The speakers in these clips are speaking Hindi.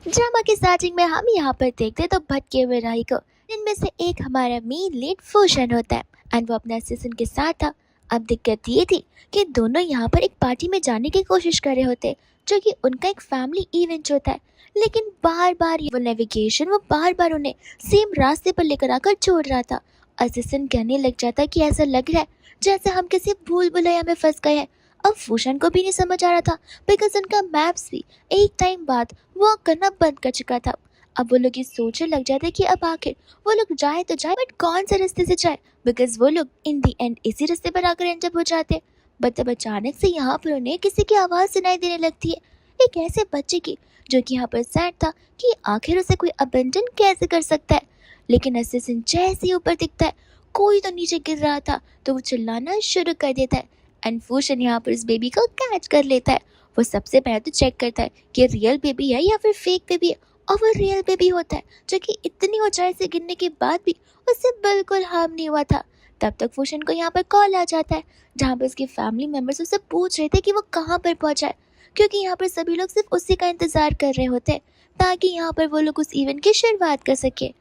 ड्रामा की स्टार्टिंग में हम यहाँ पर देखते तो भटके हुए राही को, जिनमें से एक हमारा मेन लीड फूशन होता है एंड वो अपने असिस्टेंट के साथ था। अब दिक्कत ये थी कि दोनों यहाँ पर एक पार्टी में जाने की कोशिश कर रहे होते, जो कि उनका एक फैमिली इवेंट होता है। लेकिन बार बार वो बार बार उन्हें सेम रास्ते पर लेकर आकर छोड़ रहा था। असिस्टेंट कहने लग जाता कि ऐसा लग रहा है जैसे हम किसी भूल भुलैया में फंस गए हैं। अब फूशन को भी नहीं समझ आ रहा था, बिकॉज उनका मैप्स भी एक टाइम बाद वॉक करना बंद कर चुका था। अब वो लोग ये सोचने लग जाते कि अब आखिर वो लोग जाए तो जाए, बट कौन से रास्ते से जाए, बिकॉज वो लोग इन दी एंड इसी रास्ते पर आकर एंटर हो जाते। बट तब अचानक से यहाँ पर उन्हें किसी की आवाज़ सुनाई देने लगती है, एक ऐसे बच्चे की जो कि यहाँ पर सैड था कि आखिर उसे कोई अबंडन कैसे कर सकता है। लेकिन असिस्टेंट जैसे ही ऊपर दिखता है, कोई तो नीचे गिर रहा था, तो वो चिल्लाना शुरू कर देता है एंड फूशन यहाँ पर इस बेबी को कैच कर लेता है। वो सबसे पहले तो चेक करता है कि रियल बेबी है या फिर फेक बेबी है, और वो रियल बेबी होता है, जो कि इतनी ऊंचाई से गिरने के बाद भी उससे बिल्कुल हार्म नहीं हुआ था। तब तक फूशन को यहाँ पर कॉल आ जाता है, जहाँ पर उसके फैमिली मेम्बर्स उससे पूछ रहे थे कि वो कहाँ पर पहुँचा है, क्योंकि यहाँ पर सभी लोग सिर्फ उसी का इंतज़ार कर रहे होते हैं ताकि यहाँ पर वो लोग उस इवेंट की शुरुआत कर सके।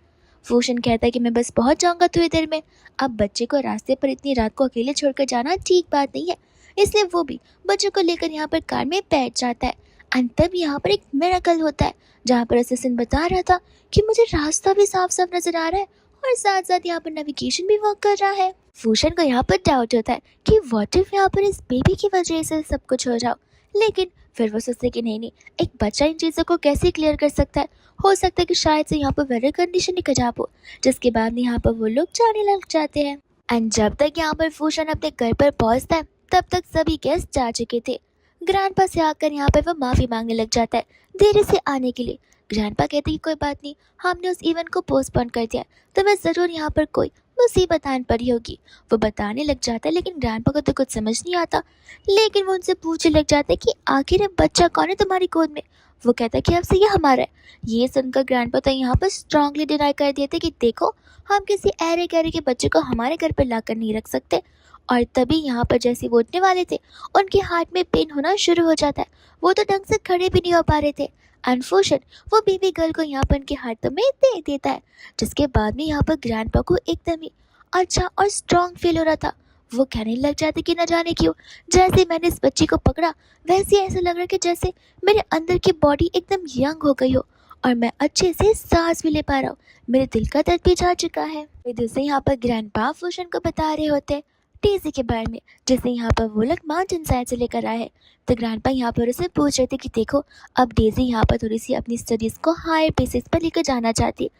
फूशन कहता है कि मैं बस पहुँच जाऊँगा थोड़ी देर में। अब बच्चे को रास्ते पर इतनी रात को अकेले छोड़कर जाना ठीक बात नहीं है, इसलिए वो भी बच्चों को लेकर यहाँ पर कार में बैठ जाता है। एंड तब यहाँ पर एक मिरेकल होता है, जहाँ पर असिस्टेंट बता रहा था कि मुझे रास्ता भी साफ साफ नजर आ रहा है और साथ साथ यहाँ पर नेविगेशन भी वर्क कर रहा है। फूशन को यहाँ पर डाउट होता है कि व्हाट इफ यहाँ पर इस बेबी की वजह से सब कुछ हो जाओ, लेकिन फिर वो सोचते कि नहीं नहीं, एक बच्चा इन चीज़ों को कैसे क्लियर कर सकता है। हो सकता है कि शायद से यहाँ पर वेदर कंडीशन ही खराब हो, जिसके बाद यहाँ पर वो लोग जाने लग जाते हैं। एंड जब तक यहाँ पर फूशन अपने घर पर पहुँचता है, तब तक सभी गेस्ट जा चुके थे। ग्रैंडपा से आकर यहाँ पर वो माफ़ी मांगने लग जाता है देरी से आने के लिए। ग्रैंडपा कहते हैं कि कोई बात नहीं, हमने उस इवेंट को पोस्टपोन कर दिया, तो मैं ज़रूर यहाँ पर कोई मुसीबत आन पड़ी होगी। वो बताने लग जाता है, लेकिन ग्रैंडपा को तो कुछ समझ नहीं आता। लेकिन वो उनसे पूछने लग जाता है कि आखिर ये बच्चा कौन है तुम्हारी गोद में। वो कहता है कि अब से ये हमारा है। ये सुनकर ग्रैंडपा तो यहाँ पर स्ट्रांगली डिनाई कर दिए थे कि देखो, हम किसी ऐरे गैरे के बच्चे को हमारे घर पर लाकर नहीं रख सकते। और तभी यहाँ पर जैसे वो उठने वाले थे, उनके हाथ में पेन होना शुरू हो जाता है। वो तो ढंग से खड़े भी नहीं हो पा रहे थे। अनफॉर्चुनेट वो बेबी गर्ल को यहाँ पर उनके हाथों में दे देता है, जिसके बाद में यहाँ पर ग्रैंडपा को एकदम ही अच्छा और स्ट्रांग फील हो रहा था। वो कहने लग जाते कि न जाने क्यों, जैसे मैंने इस बच्ची को पकड़ा, वैसे ऐसा लग रहा है कि जैसे मेरे अंदर की बॉडी एकदम यंग हो गई हो और मैं अच्छे से सांस भी ले पा रहा हूँ। मेरे दिल का दर्द भी जा चुका है। दूसरे यहाँ पर ग्रैंडपा फूशन को बता रहे होते डेज़ी के बारे में, जिसे यहाँ पर वो लोग माउंटेन साइड से लेकर आए हैं। तो ग्रैंडपा यहाँ पर उसे पूछ रहे थे कि देखो, अब डेज़ी यहाँ पर थोड़ी सी अपनी स्टडीज़ को हायर बेसिस पर लेकर जाना चाहती है,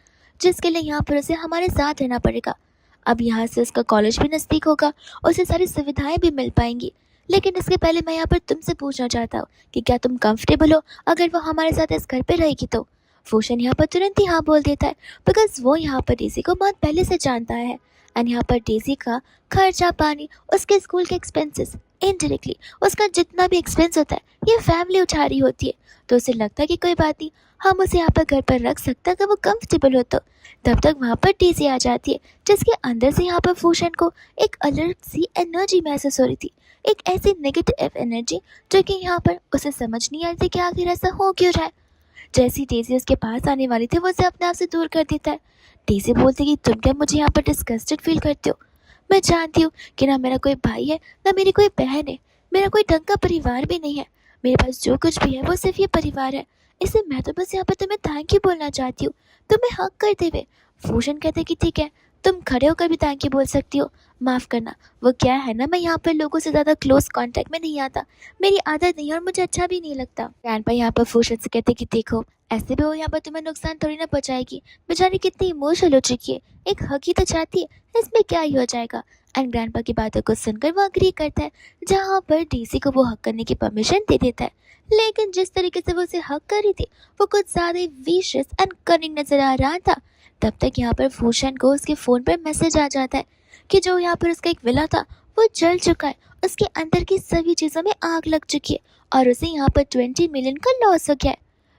जिसके लिए यहाँ पर उसे हमारे साथ रहना पड़ेगा। अब यहाँ से उसका कॉलेज भी नज़दीक होगा, उसे सारी सुविधाएं भी मिल पाएंगी। लेकिन इसके पहले मैं यहाँ पर तुमसे पूछना चाहता हूँ कि क्या तुम कंफर्टेबल हो अगर वो हमारे साथ इस घर पे रहेगी तो। फूशन यहाँ पर तुरंत ही हाँ बोल देता है, बिकॉज वो यहाँ पर डेज़ी को बहुत पहले से जानता है। एंड यहाँ पर डेज़ी का खर्चा पानी, उसके स्कूल के एक्सपेंसेस, इनडायरेक्टली उसका जितना भी एक्सपेंस होता है ये फैमिली उठा रही होती है। तो उसे लगता है कि कोई बात नहीं, हम उसे यहाँ पर घर पर रख सकते हैं अगर वो कंफर्टेबल हो तो। तब तक वहाँ पर डेज़ी आ जाती है, जिसके अंदर से यहाँ पर फूशन को एक अलग सी एनर्जी महसूस हो रही थी, एक ऐसी नेगेटिव एनर्जी जो कि यहाँ पर उसे समझ नहीं आ रही थी कि आखिर ऐसा हो क्यों रहा है। जैसी डेज़ी उसके पास आने वाली थी, वो उसे अपने आप से दूर कर देता है। डेज़ी बोलती कि तुम क्या मुझे यहाँ पर डिस्गस्टेड फील करते हो। मैं जानती हूँ कि ना मेरा कोई भाई है, ना मेरी कोई बहन है, मेरा कोई ढंग का परिवार भी नहीं है। मेरे पास जो कुछ भी है वो सिर्फ ये परिवार है, इसलिए मैं तो बस यहाँ पर तुम्हें थैंक यू बोलना चाहती हूँ, तुम्हें हक करते हुए। फूशन कहते कि ठीक है, तुम खड़े होकर भी थैंक यू बोल सकती हो। माफ़ करना, वो क्या है ना, मैं यहाँ पर लोगों से ज़्यादा क्लोज कांटेक्ट में नहीं आता, मेरी आदत नहीं है और मुझे अच्छा भी नहीं लगता। ग्रैंडपा यहाँ पर फूशन से कहते कि देखो, ऐसे भी वो यहाँ पर तुम्हें नुकसान थोड़ी ना पहुँचाएगी, बेचारी कितनी इमोशनल हो चुकी है, एक हक ही तो चाहती है, इसमें क्या ही हो जाएगा। एंड ग्रैंडपा की बातों को सुनकर वो अग्री करता है, जहाँ पर डेज़ी को वो हक करने की परमिशन दे देता है। लेकिन जिस तरीके से वो उसे हक कर रही थी, वो कुछ ज़्यादा ही विशियस एंड कनिंग नजर आ रहा था। तब तक यहाँ पर फूशन को उसके फ़ोन पर मैसेज आ जाता है कि जो यहाँ पर उसका एक विला था वो जल चुका है, उसके अंदर की सभी चीज़ों में आग लग चुकी है और उसे यहाँ पर 20 मिलियन का लॉस हो गया है।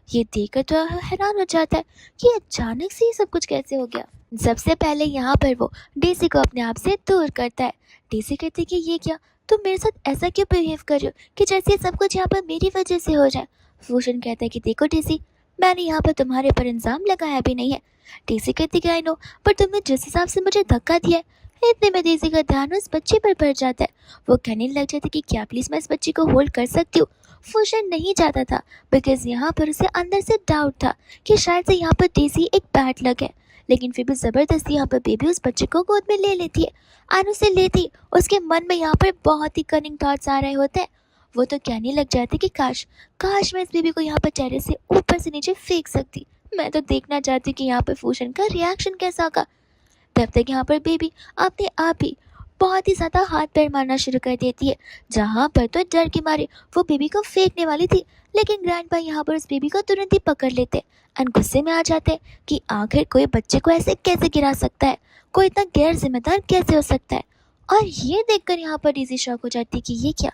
ये देखकर तो हैरान हो जाता है कि अचानक से ये सब कुछ कैसे हो गया। सबसे पहले यहाँ पर वो डेज़ी को अपने आप से दूर करता है। डेज़ी कहती है कि ये क्या, तुम मेरे साथ ऐसा क्यों बिहेव कर रहे हो कि जैसे ये सब कुछ यहाँ पर मेरी वजह से हो जाए। फूशन कहता है कि देखो डेज़ी, मैंने यहाँ पर तुम्हारे पर इल्ज़ाम लगाया भी नहीं है। डेज़ी कहती कि आई नो, पर तुमने जिस हिसाब से मुझे धक्का दिया है, इतने में डेज़ी का ध्यान उस बच्चे पर पड़ जाता है। वो कहने लग जाती कि क्या प्लीज़ मैं इस बच्चे को होल्ड कर सकती हूँ। फुशन नहीं चाहता था बिकॉज यहाँ पर उसे अंदर से डाउट था कि शायद से यहाँ पर डेज़ी एक बैड लक है, लेकिन फिर भी ज़बरदस्ती यहाँ पर बेबी उस बच्चे को गोद में ले लेती है। और उसे लेती उसके मन में यहाँ पर बहुत ही कनिंग थॉट्स आ रहे होते हैं। वो तो कहने लग जाती कि काश काश मैं इस बेबी को यहाँ पर टेरेस से ऊपर से नीचे फेंक सकती। मैं तो देखना चाहती कि यहाँ पर फूशन का रिएक्शन कैसा होगा। तब तक यहाँ पर बेबी अपने आप ही बहुत ही ज़्यादा हाथ पैर मारना शुरू कर देती है। जहाँ पर तो डर के मारे वो बेबी को फेंकने वाली थी, लेकिन ग्रैंडपा यहाँ पर उस बेबी को तुरंत ही पकड़ लेते और गुस्से में आ जाते हैं कि आखिर कोई बच्चे को ऐसे कैसे गिरा सकता है, कोई इतना गैर जिम्मेदार कैसे हो सकता है। और ये देखकर यहाँ पर डेज़ी शॉक हो जाती है कि ये क्या।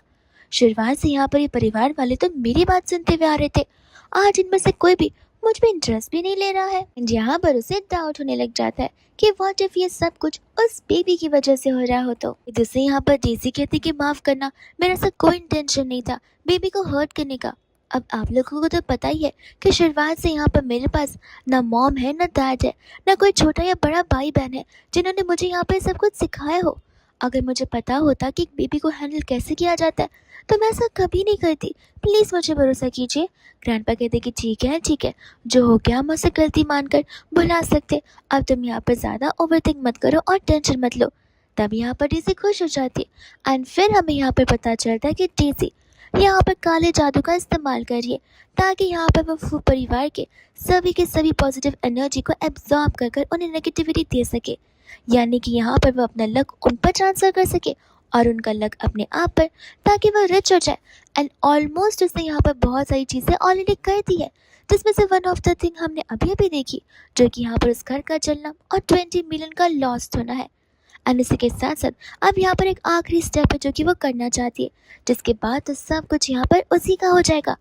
शुरुआत से यहाँ पर ये परिवार वाले तो मेरी बात सुनते हुए आ रहे थे, आज इनमें से कोई भी मुझ पे इंटरेस्ट भी नहीं ले रहा है। यहाँ पर उसे डाउट होने लग जाता है कि व्हाट इफ ये सब कुछ उस बेबी की वजह से हो रहा हो। तो जिससे यहाँ पर डेज़ी कहती कि माफ करना, मेरा ऐसा कोई इंटेंशन नहीं था बेबी को हर्ट करने का। अब आप लोगों को तो पता ही है कि शुरुआत से यहाँ पर मेरे पास ना मॉम है ना डैड है, ना कोई छोटा या बड़ा भाई बहन है जिन्होंने मुझे यहाँ पर सब कुछ सिखाया हो। अगर मुझे पता होता कि एक बेबी को हैंडल कैसे किया जाता है तो मैं ऐसा कभी नहीं करती। प्लीज़ मुझे भरोसा कीजिए। ग्रैंडपा कहते कि ठीक है, जो हो गया हम उसे गलती मानकर भुला सकते। अब तुम यहाँ पर ज़्यादा ओवरथिंक मत करो और टेंशन मत लो। तब यहाँ पर डेज़ी खुश हो जाती है एंड फिर हमें यहाँ पर पता चलता है कि डेज़ी यहाँ पर काले जादू का इस्तेमाल करिए ताकि यहाँ पर वो परिवार के सभी पॉजिटिव एनर्जी को एब्जॉर्ब कर कर उन्हें नेगेटिविटी दे सके। यानी कि यहाँ पर वो अपना लक उन पर ट्रांसफ़र कर सके और उनका लक अपने आप पर, ताकि वह रिच हो जाए। एंड ऑलमोस्ट उसने यहाँ पर बहुत सारी चीज़ें ऑलरेडी कर दी है, जिसमें से वन ऑफ द थिंग हमने अभी अभी देखी, जो कि यहाँ पर उस घर का जलना और 20 मिलियन का लॉस होना है। एंड इसी के साथ साथ अब यहाँ पर एक आखिरी स्टेप है जो कि वो करना चाहती है, जिसके बाद तो सब कुछ यहाँ पर उसी का हो जाएगा।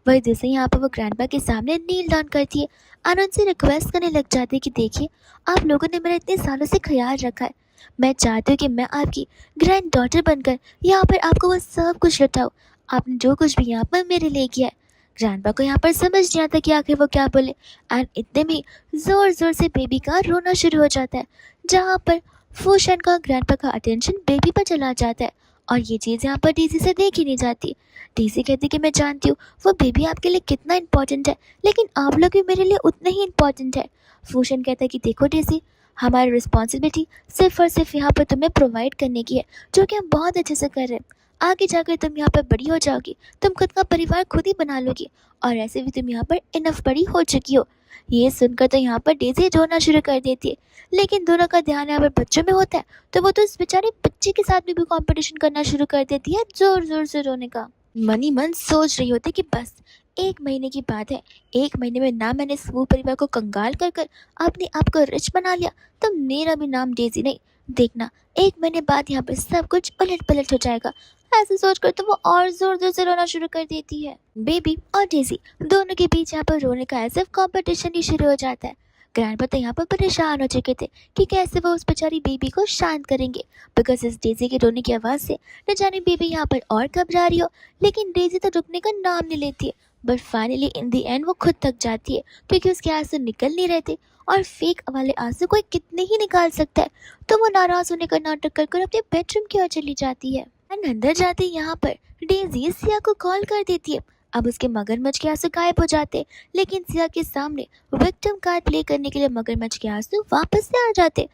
वही जैसे यहाँ पर वो ग्रैंडपा के सामने नील डाउन करती है और उनसे रिक्वेस्ट करने लग जाती है कि देखिए, आप लोगों ने मेरा इतने सालों से ख्याल रखा है, मैं चाहती हूँ कि मैं आपकी ग्रैंड डॉटर बनकर यहाँ पर आपको वो सब कुछ लौटाऊँ। आपने जो कुछ भी यहाँ पर मेरे लिए किया है। ग्रैंडपा को यहाँ पर समझ नहीं आता कि आखिर वो क्या बोले एंड इतने में ज़ोर ज़ोर से बेबी का रोना शुरू हो जाता है, जहाँ पर फूशन का ग्रैंडपा का अटेंशन बेबी पर चला जाता है। और ये चीज़ यहाँ पर डेज़ी से देखी नहीं जाती। डेज़ी कहती कि मैं जानती हूँ वो बेबी आपके लिए कितना इंपॉर्टेंट है, लेकिन आप लोग भी मेरे लिए उतना ही इंपॉर्टेंट है। फूशन कहता है कि देखो डेज़ी, हमारी रिस्पॉन्सिबिलिटी सिर्फ और सिर्फ यहाँ पर तुम्हें प्रोवाइड करने की है, जो कि हम बहुत अच्छे से कर रहे हैं। आगे जाकर तुम यहाँ पर बड़ी हो जाओगी, तुम खुद का परिवार खुद ही बना लोगी, और ऐसे भी तुम यहाँ पर इनफ बड़ी हो चुकी हो। ये सुनकर तो यहाँ पर डेज़ी रोना शुरू कर देती है, लेकिन दोनों का ध्यान यहाँ पर बच्चों में होता है, तो वो तो इस बेचारे बच्चे के साथ भी कंपटीशन करना शुरू कर देती है, जोर जोर से रोने का। मन ही मन सोच रही होती कि बस 1 महीने की बात है, 1 महीने में ना मैंने समूह परिवार को कंगाल कर कर अपने आप को रिच बना लिया, तो मेरा भी नाम डेज़ी नहीं। देखना 1 महीने बाद यहाँ पर सब कुछ उलट पलट हो जाएगा। ऐसे सोचकर तो वो और जोर जोर से रोना शुरू कर देती है। बेबी और डेज़ी दोनों के बीच यहाँ पर रोने का ऐसे कंपटीशन ही शुरू हो जाता है। ग्रैंडपा तो यहाँ पर परेशान हो चुके थे कि कैसे वो उस बेचारी बेबी को शांत करेंगे, बिकॉज इस डेज़ी के रोने की आवाज़ से न जाने बेबी यहाँ पर और घबरा रही हो, लेकिन डेज़ी तो रुकने का नाम नहीं लेती है। But finally in the and वो खुद थक जाती है, क्योंकि उसके आंसू निकल नहीं रहते और फेक वाले आंसू कोई कितने ही निकाल सकता है। तो वो नाराज़ होने का नाटक कर कर अपने बेडरूम की ओर चली जाती है। एंड अंदर जाते यहाँ पर डेज़ी सिया को कॉल कर देती है। अब उसके मगरमच्छ के आंसू गायब हो जाते, लेकिन सिया के सामने विक्टिम कार्ड प्ले करने के लिए मगरमच्छ के आंसू वापस से आ जाते।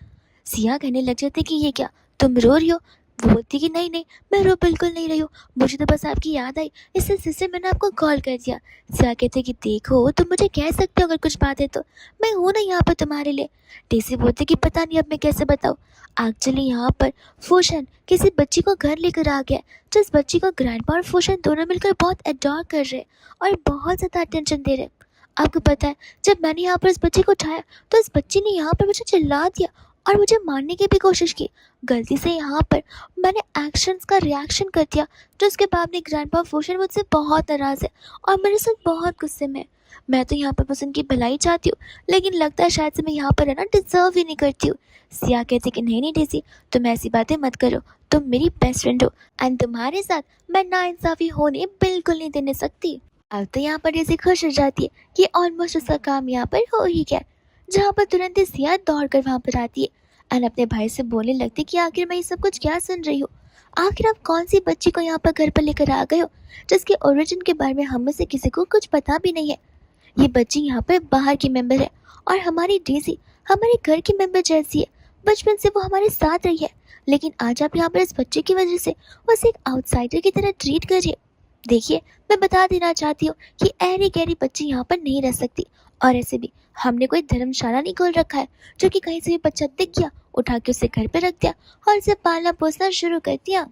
सिया कहने लग जाते कि ये क्या, तुम रो रही हो। वो बोलती कि नहीं नहीं, मैं रो बिल्कुल नहीं रही हूँ, मुझे तो बस आपकी याद आई, इस सिलसिले से मैंने आपको कॉल कर दिया। सिया कहते कि देखो, तुम मुझे कह सकते हो अगर कुछ बात है तो, मैं हूँ ना यहाँ पर तुम्हारे लिए। डेज़ी बोलते कि पता नहीं अब मैं कैसे बताऊँ। एक्चुअली यहाँ पर फूशन किसी बच्ची को घर लेकर आ गया, जिस बच्ची को ग्रैंडपा और फूशन दोनों मिलकर बहुत एडोर कर रहे और बहुत ज़्यादा अटेंशन दे रहे। आपको पता है, जब मैंने यहाँ पर इस बच्ची को उठाया तो इस बच्ची ने यहाँ पर मुझे चिल्ला दिया और मुझे मारने की भी कोशिश की। गलती से यहाँ पर मैंने एक्शंस का रिएक्शन कर दिया, जो उसके बाद में ग्रैंडपा फूशन मुझसे बहुत नाराज़ है और मेरे साथ बहुत गुस्से में है। मैं तो यहाँ पर बस उनकी भलाई चाहती हूँ, लेकिन लगता है शायद से मैं यहाँ पर रहना डिजर्व ही नहीं करती हूँ। सिया कहती कि नहीं नहीं डेज़ी, तुम ऐसी बातें मत करो, तुम मेरी बेस्ट फ्रेंड हो एंड तुम्हारे साथ मैं नाइंसाफ़ी होने बिल्कुल नहीं देने सकती। अब तो यहाँ पर डेज़ी खुश हो जाती है कि ऑलमोस्ट उसका काम यहाँ पर हो ही गया, जहाँ पर तुरंत ही सिया दौड़ कर वहाँ पर आती है और अपने भाई से बोलने लगती है कि आखिर मैं ये सब कुछ क्या सुन रही हूँ। आखिर आप कौन सी बच्ची को यहाँ पर घर पर लेकर आ गए हो जिसके ओरिजिन के बारे में हम में से किसी को कुछ पता भी नहीं है। ये बच्ची यहाँ पर बाहर की मेंबर है और हमारी डेज़ी हमारे घर की मेंबर जैसी है। बचपन से वो हमारे साथ रही है, लेकिन आज आप यहाँ पर इस बच्चे की वजह से उसे एक आउटसाइडर की तरह ट्रीट कर रही है। देखिए, मैं बता देना चाहती हूँ कि ऐरी गहरी बच्ची यहाँ पर नहीं रह सकती। और ऐसे भी हमने कोई धर्मशाला नहीं खोल रखा है जो कि कहीं से भी बच्चा दिख गया उठा के उसे घर पे रख दिया और उसे पालना पोसना शुरू कर दिया।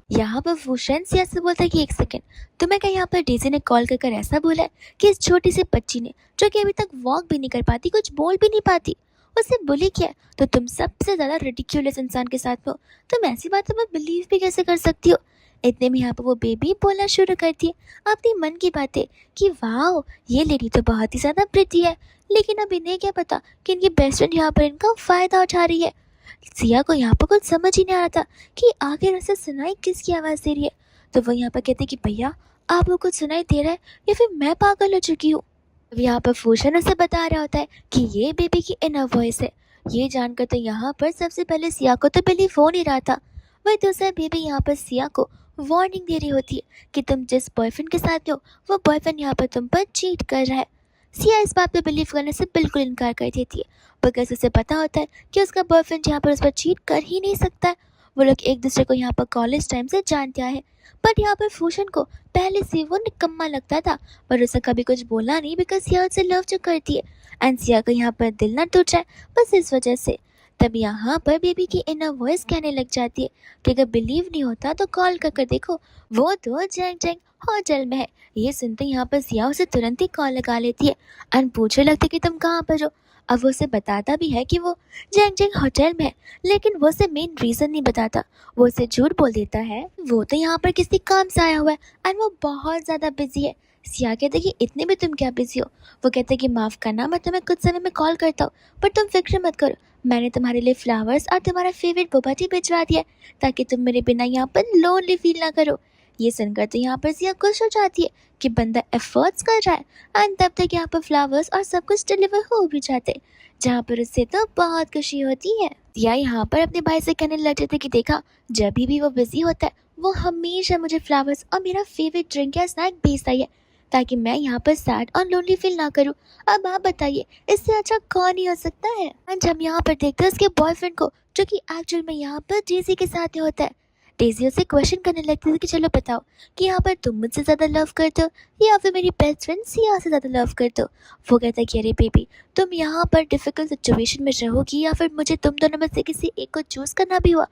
यहाँ पर भूषण सिया से बोलता है कि एक सेकंड, तुम्हें क्या यहाँ पर डेज़ी ने कॉल कर ऐसा बोला है कि इस छोटी सी बच्ची ने, जो कि अभी तक वॉक भी नहीं कर पाती, कुछ बोल भी नहीं पाती, उसे बुली किया है? तो तुम सबसे ज्यादा रिडिक्यूलस इंसान के साथ हो। तुम ऐसी बातों पर बिलीव भी कैसे कर सकती हो? इतने में यहाँ पर वो बेबी बोलना शुरू करती है अपनी मन की बातें कि वाह, ये लेडी तो बहुत ही ज्यादा प्रिटी है, लेकिन अब इन्हें क्या पता कि इनकी बेस्ट फ्रेंड यहाँ पर इनका फायदा उठा रही है। सिया को यहाँ पर कुछ समझ ही नहीं आ रहा था कि आखिर उसे सुनाई किसकी आवाज़ दे रही है। तो वो यहाँ पर कहते कि भैया, आपको कुछ सुनाई दे रहा है या फिर मैं पागल हो चुकी हूँ। अब यहाँ पर भूषण उसे बता रहा होता है कि ये बेबी की इनर वॉइस है। ये जानकर तो यहाँ पर सबसे पहले सिया को तो बिलीव हो नहीं रहा था। वही दूसरा बेबी यहाँ पर सिया को वार्निंग दे रही होती है कि तुम जिस बॉयफ्रेंड के साथ हो वो बॉयफ्रेंड यहाँ पर तुम पर चीट कर रहा है। सिया इस बात पे बिलीव करने से बिल्कुल इनकार कर देती है, बिकॉज उसे पता होता है कि उसका बॉयफ्रेंड यहाँ पर उस पर चीट कर ही नहीं सकता है। वो लोग एक दूसरे को यहाँ पर कॉलेज टाइम से जानते आए हैं, बट यहाँ पर भूषण को पहले से वो निकम्मा लगता था, पर उसे कभी कुछ बोला नहीं बिकॉज सिया उससे लव जो करती है एंड सिया का यहाँ पर दिल ना टूट जाए बस इस वजह से। तब यहाँ पर बेबी की इनर वॉइस कहने लग जाती है कि अगर बिलीव नहीं होता तो कॉल कर देखो, वो तो जैंग जैंग होटल में है। ये सुनते यहाँ पर सिया उसे तुरंत ही कॉल लगा लेती है एंड पूछने लगती कि तुम कहाँ पर हो। अब वो उसे बताता भी है कि वो जैंग जैंग होटल में है, लेकिन वो उसे मेन रीज़न नहीं बताता। वो उसे झूठ बोल देता है वो तो यहाँ पर किसी काम से आया हुआ है एंड वो बहुत ज़्यादा बिजी है। सिया कहते कि इतने में तुम क्या बिजी हो? वो कहते कि माफ़ करना, मैं तुम्हें कुछ समय में कॉल करता हूँ, पर तुम फिक्र मत करो, मैंने तुम्हारे लिए फ्लावर्स और तुम्हारा फेवरेट बोबा टी भिजवा दिया ताकि तुम मेरे बिना यहाँ पर लोनली फील ना करो। ये सुनकर तो यहाँ पर सिया खुश हो जाती है कि बंदा एफर्ट्स कर रहा है एंड तब तक यहाँ पर फ्लावर्स और सब कुछ डिलीवर हो भी जाते, जहाँ पर उससे तो बहुत खुशी होती है। सिया यहाँ पर अपने भाई से कहने लग जाते कि देखा, जब भी वो बिजी होता है वो हमेशा मुझे फ्लावर्स और मेरा फेवरेट ड्रिंक या स्नैक भेजता ही है ताकि मैं यहाँ पर सैड और लोनली फील ना करूँ। अब आप बताइए, इससे अच्छा कौन ही हो सकता है। एंड हम यहाँ पर देखते हैं उसके बॉयफ्रेंड को, जो कि एक्चुअल में यहाँ पर डेज़ी के साथ ही होता है। डेज़ी उसे क्वेश्चन करने लगती है कि चलो बताओ कि यहाँ पर तुम मुझसे ज़्यादा लव करते हो या फिर मेरी बेस्ट फ्रेंड सिया से ज़्यादा लव करते हो। वो कहता है कि अरे बेबी, तुम यहाँ पर डिफिकल्ट सिचुएशन में रहोगी या फिर मुझे तुम दोनों में से किसी एक को चूज़ करना भी हुआ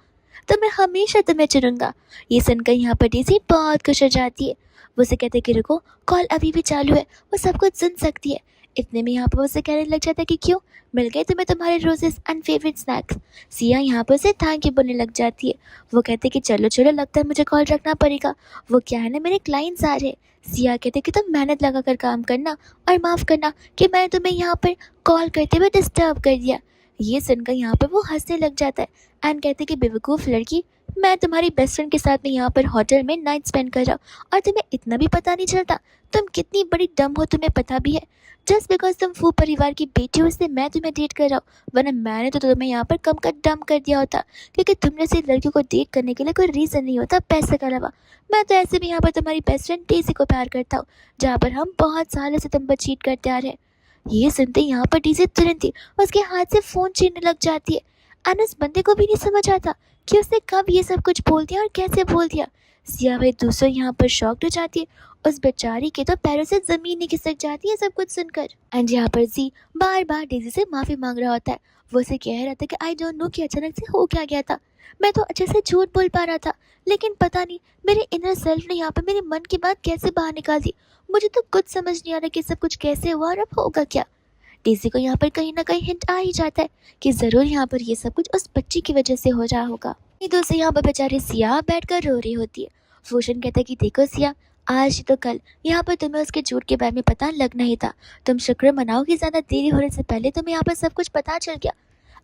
तो मैं हमेशा तुम्हें चुनूंगा। ये सुनकर यहाँ पर डेज़ी बहुत खुश हो जाती है। वो उसे कहते कि रुको, कॉल अभी भी चालू है, वो सब कुछ सुन सकती है। इतने में यहाँ पर उसे कहने लग जाता है कि क्यों, मिल गए तुम्हें तुम्हारे roses and favourite snacks. Siya यहाँ पर उसे थैंक यू बोलने लग जाती है। वो कहते कि चलो चलो, लगता है मुझे कॉल रखना पड़ेगा, वो क्या है ना, मेरे क्लाइंट्स आ रहे हैं। सिया कहते कि तुम मेहनत लगा कर काम करना और माफ़ करना कि मैंने तुम्हें यहाँ पर कॉल करते हुए डिस्टर्ब कर दिया। ये सुनकर यहाँ पर वो हंसने लग जाता है एंड कहते कि बेवकूफ़ लड़की, मैं तुम्हारी बेस्ट फ्रेंड के साथ में यहाँ पर होटल में नाइट स्पेंड कर रहा हूँ और तुम्हें इतना भी पता नहीं चलता तुम कितनी बड़ी डम हो। तुम्हें पता भी है जस्ट बिकॉज तुम फू परिवार की बेटी हो इसलिए मैं तुम्हें डेट कर रहा हूँ, वरना मैंने तो तुम्हें यहाँ पर कम कर डम कर दिया होता, क्योंकि तुम जैसी लड़कियों को डेट करने के लिए कोई रीज़न नहीं होता पैसे के अलावा। मैं तो ऐसे भी यहाँ पर तुम्हारी बेस्ट फ्रेंड डेज़ी को प्यार करता हूँ, जहाँ पर हम बहुत सालों से तुम पर चीट करते आ रहे हैं। ये सुनते यहाँ पर डेज़ी तुरंत ही उसके हाथ से फ़ोन छीनने लग जाती है एंड उस बंदे को भी नहीं समझ आता कि उसने कब ये सब कुछ बोल दिया और कैसे बोल दिया। सिया भाई दूसरों यहाँ पर शॉक्ड हो जाती है, उस बेचारी के तो पैरों से जमीन ही खिसक जाती है सब कुछ सुनकर। एंड यहाँ पर जी बार बार डेज़ी से माफ़ी मांग रहा होता है। वो उसे कह रहा था कि आई डोंट नो कि अचानक से हो क्या गया था, मैं तो अच्छे से झूठ बोल पा रहा था, लेकिन पता नहीं मेरे इनर सेल्फ ने यहाँ पर मेरे मन की बात कैसे बाहर निकाल दी। मुझे तो कुछ समझ नहीं आ रहा कि सब कुछ कैसे हुआ और अब होगा क्या। डेज़ी को यहाँ पर कहीं ना कहीं हिंट आ ही जाता है कि ज़रूर यहाँ पर ये सब कुछ उस बच्ची की वजह से हो रहा होगा। दूसरे यहाँ पर बेचारी सिया बैठकर रो रही होती है। भूषण कहता है कि देखो सिया, आज तो कल यहाँ पर तुम्हें उसके झूठ के बारे में पता लगना ही था। तुम शुक्र मनाओ कि ज़्यादा देरी होने से पहले तुम्हें यहाँ पर सब कुछ पता चल गया।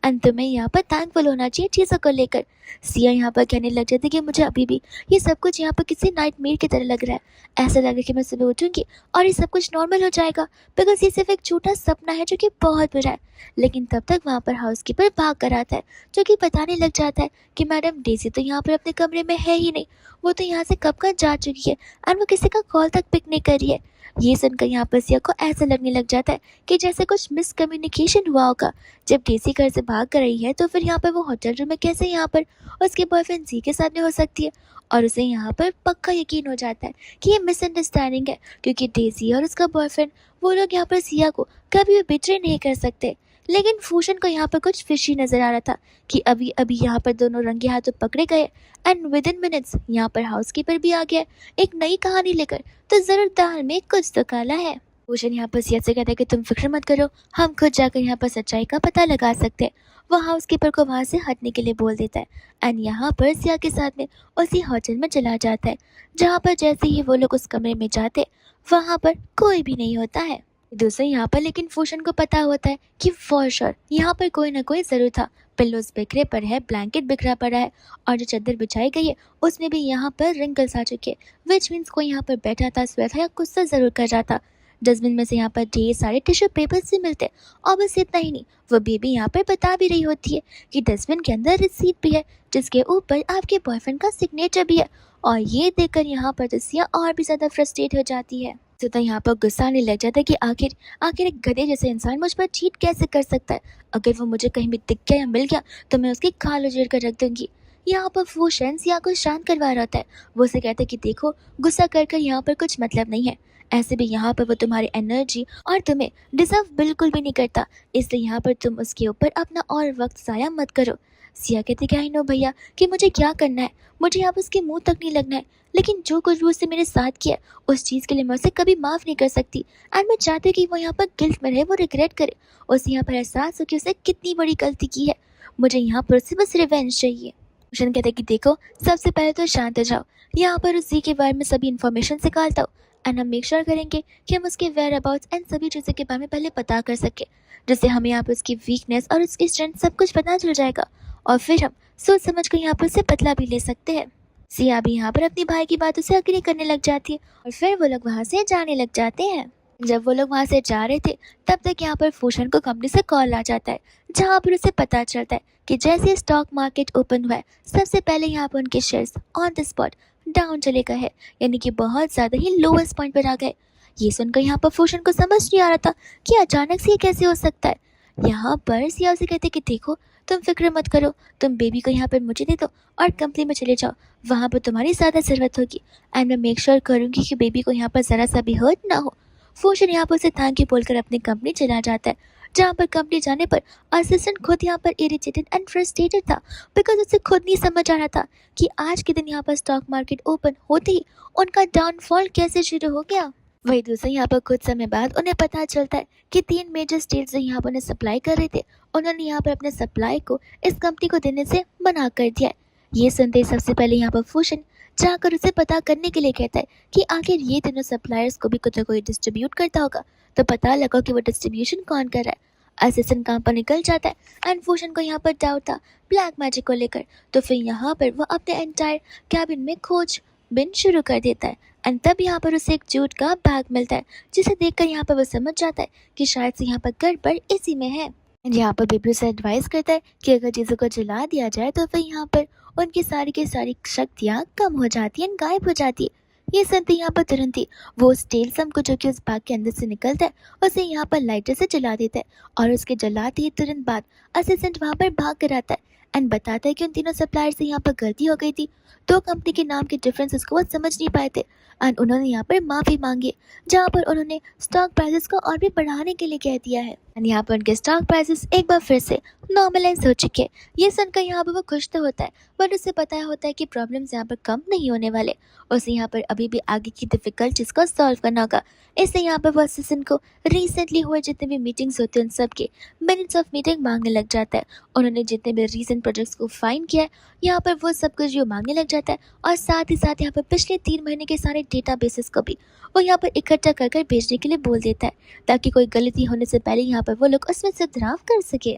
एंड तुम्हें यहाँ पर थैंकफुल होना चाहिए चीज़ों को लेकर। सिया यहाँ पर कहने लग जाती है कि मुझे अभी भी ये सब कुछ यहाँ पर किसी नाइटमेयर की तरह लग रहा है। ऐसा लग रहा है कि मैं सुबह उठूंगी और ये सब कुछ नॉर्मल हो जाएगा, बिकॉज ये सिर्फ एक छोटा सपना है जो कि बहुत बुरा है। लेकिन तब तक वहाँ पर हाउसकीपर भाग कर आता है, जो कि बताने लग जाता है कि मैडम डेज़ी तो यहाँ पर अपने कमरे में है ही नहीं, वो तो यहाँ से कब का जा चुकी है एंड वो किसी का कॉल तक पिक नहीं कर रही है। ये सुनकर यहाँ पर सिया को ऐसा लगने लग जाता है कि जैसे कुछ मिसकम्युनिकेशन हुआ होगा। जब डेज़ी घर से भाग कर रही है तो फिर यहाँ पर वो होटल रूम में कैसे यहाँ पर उसके बॉयफ्रेंड जी के साथ में हो सकती है। और उसे यहाँ पर पक्का यकीन हो जाता है कि ये मिसअंडरस्टैंडिंग है, क्योंकि डेज़ी और उसका बॉयफ्रेंड वो लोग यहाँ पर सिया को कभी भी बिट्रे नहीं कर सकते। लेकिन फूशन को यहाँ पर कुछ फिशी नजर आ रहा था कि अभी अभी यहाँ पर दोनों रंगे हाथों पकड़े गए एंड विद इन मिनट्स यहाँ पर हाउसकीपर भी आ गया एक नई कहानी लेकर। तो जरूर दाल में कुछ तो काला है। भूषण यहाँ पर सिया से कहता है कि तुम फिक्र मत करो, हम खुद जाकर यहाँ पर सच्चाई का पता लगा सकते हैं। वो हाउसकीपर को वहाँ से हटने के लिए बोल देता है एंड यहाँ पर सिया के साथ में उसी होटल में चला जाता है, जहाँ पर जैसे ही वो लोग उस कमरे में जाते वहाँ पर कोई भी नहीं होता है। दूसरे यहाँ पर लेकिन फूशन को पता होता है कि फॉर श्योर यहाँ पर कोई ना कोई जरूर था। पिल्लोस बिखरे पड़े है, ब्लैंकेट बिखरा पड़ा है और जो चादर बिछाई गई है उसमें भी यहाँ पर रिंकल्स आ चुके हैं, विच मीन्स कोई यहाँ पर बैठा था, सोया था या कुछ तो जरूर कर रहा था। डस्टबिन में से यहाँ पर ढेर सारे टिश्यू पेपर्स भी मिलते हैं और बस इतना ही नहीं, वो बेबी यहाँ पर बता भी रही होती है कि डस्टबिन के अंदर रिसीट भी है जिसके ऊपर आपके बॉयफ्रेंड का सिग्नेचर भी है। और ये देखकर यहाँ पर दसिया और भी ज्यादा फ्रस्ट्रेट हो जाती है। तो यहाँ पर गुस्सा आने लग जाता है कि आखिर आखिर एक गधे जैसे इंसान मुझ पर चीट कैसे कर सकता है। अगर वो मुझे कहीं भी दिख गया या मिल गया तो मैं उसकी खाल उजेड़ कर रख दूंगी। यहाँ पर फूशन सिया को शांत करवा रहा होता है। वो उसे कहता है कि देखो, गुस्सा कर कर यहाँ पर कुछ मतलब नहीं है, ऐसे भी यहाँ पर वो तुम्हारी एनर्जी और तुम्हें डिजर्व बिल्कुल भी नहीं करता, इसलिए यहाँ पर तुम उसके ऊपर अपना और वक्त ज़ाया मत करो। सिया कहती क्या ही नो भैया कि मुझे क्या करना है, मुझे यहाँ पर उसके मुंह तक नहीं लगना है, लेकिन जो कुछ भी उसने मेरे साथ किया उस चीज़ के लिए मैं उसे कभी माफ़ नहीं कर सकती। एंड मैं चाहती हूँ कि वो यहाँ पर गिल्ट में रहे, वो रिग्रेट करे, उसे यहाँ पर एहसास हो कि उसने कितनी बड़ी गलती की है। मुझे यहाँ पर उससे बस रिवेंज चाहिए। भूषण कहते कि देखो, सबसे पहले तो शांत हो जाओ, यहाँ पर उसी के बारे में सभी इन्फॉर्मेशन निकालता हूँ एंड हम मेक श्योर करेंगे कि हम उसके वेयर अबाउट्स एंड सभी चीज़ों के बारे में पहले पता कर सके, जिससे हमें यहाँ पर उसकी वीकनेस और उसकी स्ट्रेंथ सब कुछ पता चल जाएगा और फिर हम सोच समझ कर यहाँ पर उससे बदला भी ले सकते हैं। सिया भी यहाँ पर अपनी भाई की बातों से अग्री करने लग जाती है और फिर वो लोग वहाँ से जाने लग जाते हैं। जब वो लोग वहाँ से जा रहे थे तब तक यहाँ पर फूशन को कंपनी से कॉल आ जाता है, जहाँ पर उसे पता चलता है कि जैसे स्टॉक मार्केट ओपन हुआ है सबसे पहले यहाँ पर उनके shares on the spot down चले गए हैं, यानी कि बहुत ज़्यादा ही लोवेस्ट पॉइंट पर आ गए। ये सुनकर यहाँ पर फूशन को समझ नहीं आ रहा था कि अचानक से ये कैसे हो सकता है। यहाँ पर सिया उसे कहते कि देखो, तुम फिक्र मत करो, तुम बेबी को यहाँ पर मुझे दे दो और कंपनी में चले जाओ, वहाँ पर तुम्हारी ज़्यादा ज़रूरत होगी एंड मैं मेक श्योर करूँगी कि बेबी को यहाँ पर ज़रा सा भी हर्ट ना हो। फूशन यहाँ पर उसे थैंक यू बोलकर अपनी कंपनी चला जाता है, जहाँ पर कंपनी जाने पर असिस्टेंट खुद यहाँ पर इरिटेटेड एंड फ्रस्ट्रेटेड था, बिकॉज उसे खुद नहीं समझ आ रहा था कि आज के दिन यहाँ पर स्टॉक मार्केट ओपन होते ही उनका डाउनफॉल कैसे शुरू हो गया। वही दूसरा यहाँ पर कुछ समय बाद उन्हें पता चलता है कि 3 मेजर स्टेट्स जो यहाँ पर उन्हें सप्लाई कर रहे थे उन्होंने यहाँ पर अपने सप्लाई को इस कंपनी को देने से मना कर दिया है। ये सुनते ही सबसे पहले यहाँ पर फूशन जाकर उसे पता करने के लिए कहता है कि आखिर ये तीनों सप्लायर्स को भी कुछ ना कोई डिस्ट्रीब्यूट करता होगा, तो पता लगा कि वो डिस्ट्रीब्यूशन कौन कर रहा है। असिस्टेंट काम पर निकल जाता है एंड फूशन को यहाँ पर डाउट था ब्लैक मैजिक को लेकर, तो फिर यहाँ पर वो अपने एंटायर कैबिन में खोज बिन शुरू कर देता है एंड तब यहाँ पर उसे एक जूट का बैग मिलता है, जिसे देखकर यहाँ पर वो समझ जाता है कि शायद से यहाँ पर गड़बड़ इसी में है। यहाँ पर बेबी उसे एडवाइस करता है कि अगर चीज़ों को जला दिया जाए तो फिर यहाँ पर उनकी सारी की सारी शक्तियाँ कम हो जाती हैं, गायब हो जाती है। ये सुनते यहाँ पर तुरंत ही वो स्टील सम को जो कि उस बैग के अंदर से निकलता है उसे यहाँ पर लाइटर से जला देता है और उसके जलाते ही तुरंत बाद असिस्टेंट वहाँ पर भाग कर आता है एंड बताता है कि उन तीनों सप्लायर से यहाँ पर गलती हो गई थी, 2 कंपनी के नाम के डिफरेंसेस को वो समझ नहीं पाए थे एंड उन्होंने यहाँ पर माफ़ी मांगी, जहाँ पर उन्होंने स्टॉक प्राइसेस को और भी बढ़ाने के लिए कह दिया है एंड यहाँ पर उनके स्टॉक प्राइसेस एक बार फिर से नॉर्मलाइज हो चुके हैं। ये सुनकर यहाँ पर वो खुश तो होता है, बट उसे पता होता है कि प्रॉब्लम्स यहाँ पर कम नहीं होने वाले, उसे यहाँ पर अभी भी आगे की डिफिकल्टीज को सॉल्व करना होगा। इसलिए यहाँ पर वो असिस्टेंट को रिसेंटली हुए जितने भी मीटिंग्स होते हैं उन सब के मिनट्स ऑफ मीटिंग मांगने लग जाता है। उन्होंने जितने भी रीसेंट प्रोजेक्ट्स को फाइन किया है यहाँ पर वो सब कुछ जो मांगने लग जाता है और साथ ही साथ यहाँ पर पिछले 3 महीने के सारे डेटाबेसेस को भी वो यहाँ पर इकट्ठा कर कर भेजने के लिए बोल देता है, ताकि कोई गलती होने से पहले यहाँ पर वो लोग उसमें सुधार कर सके।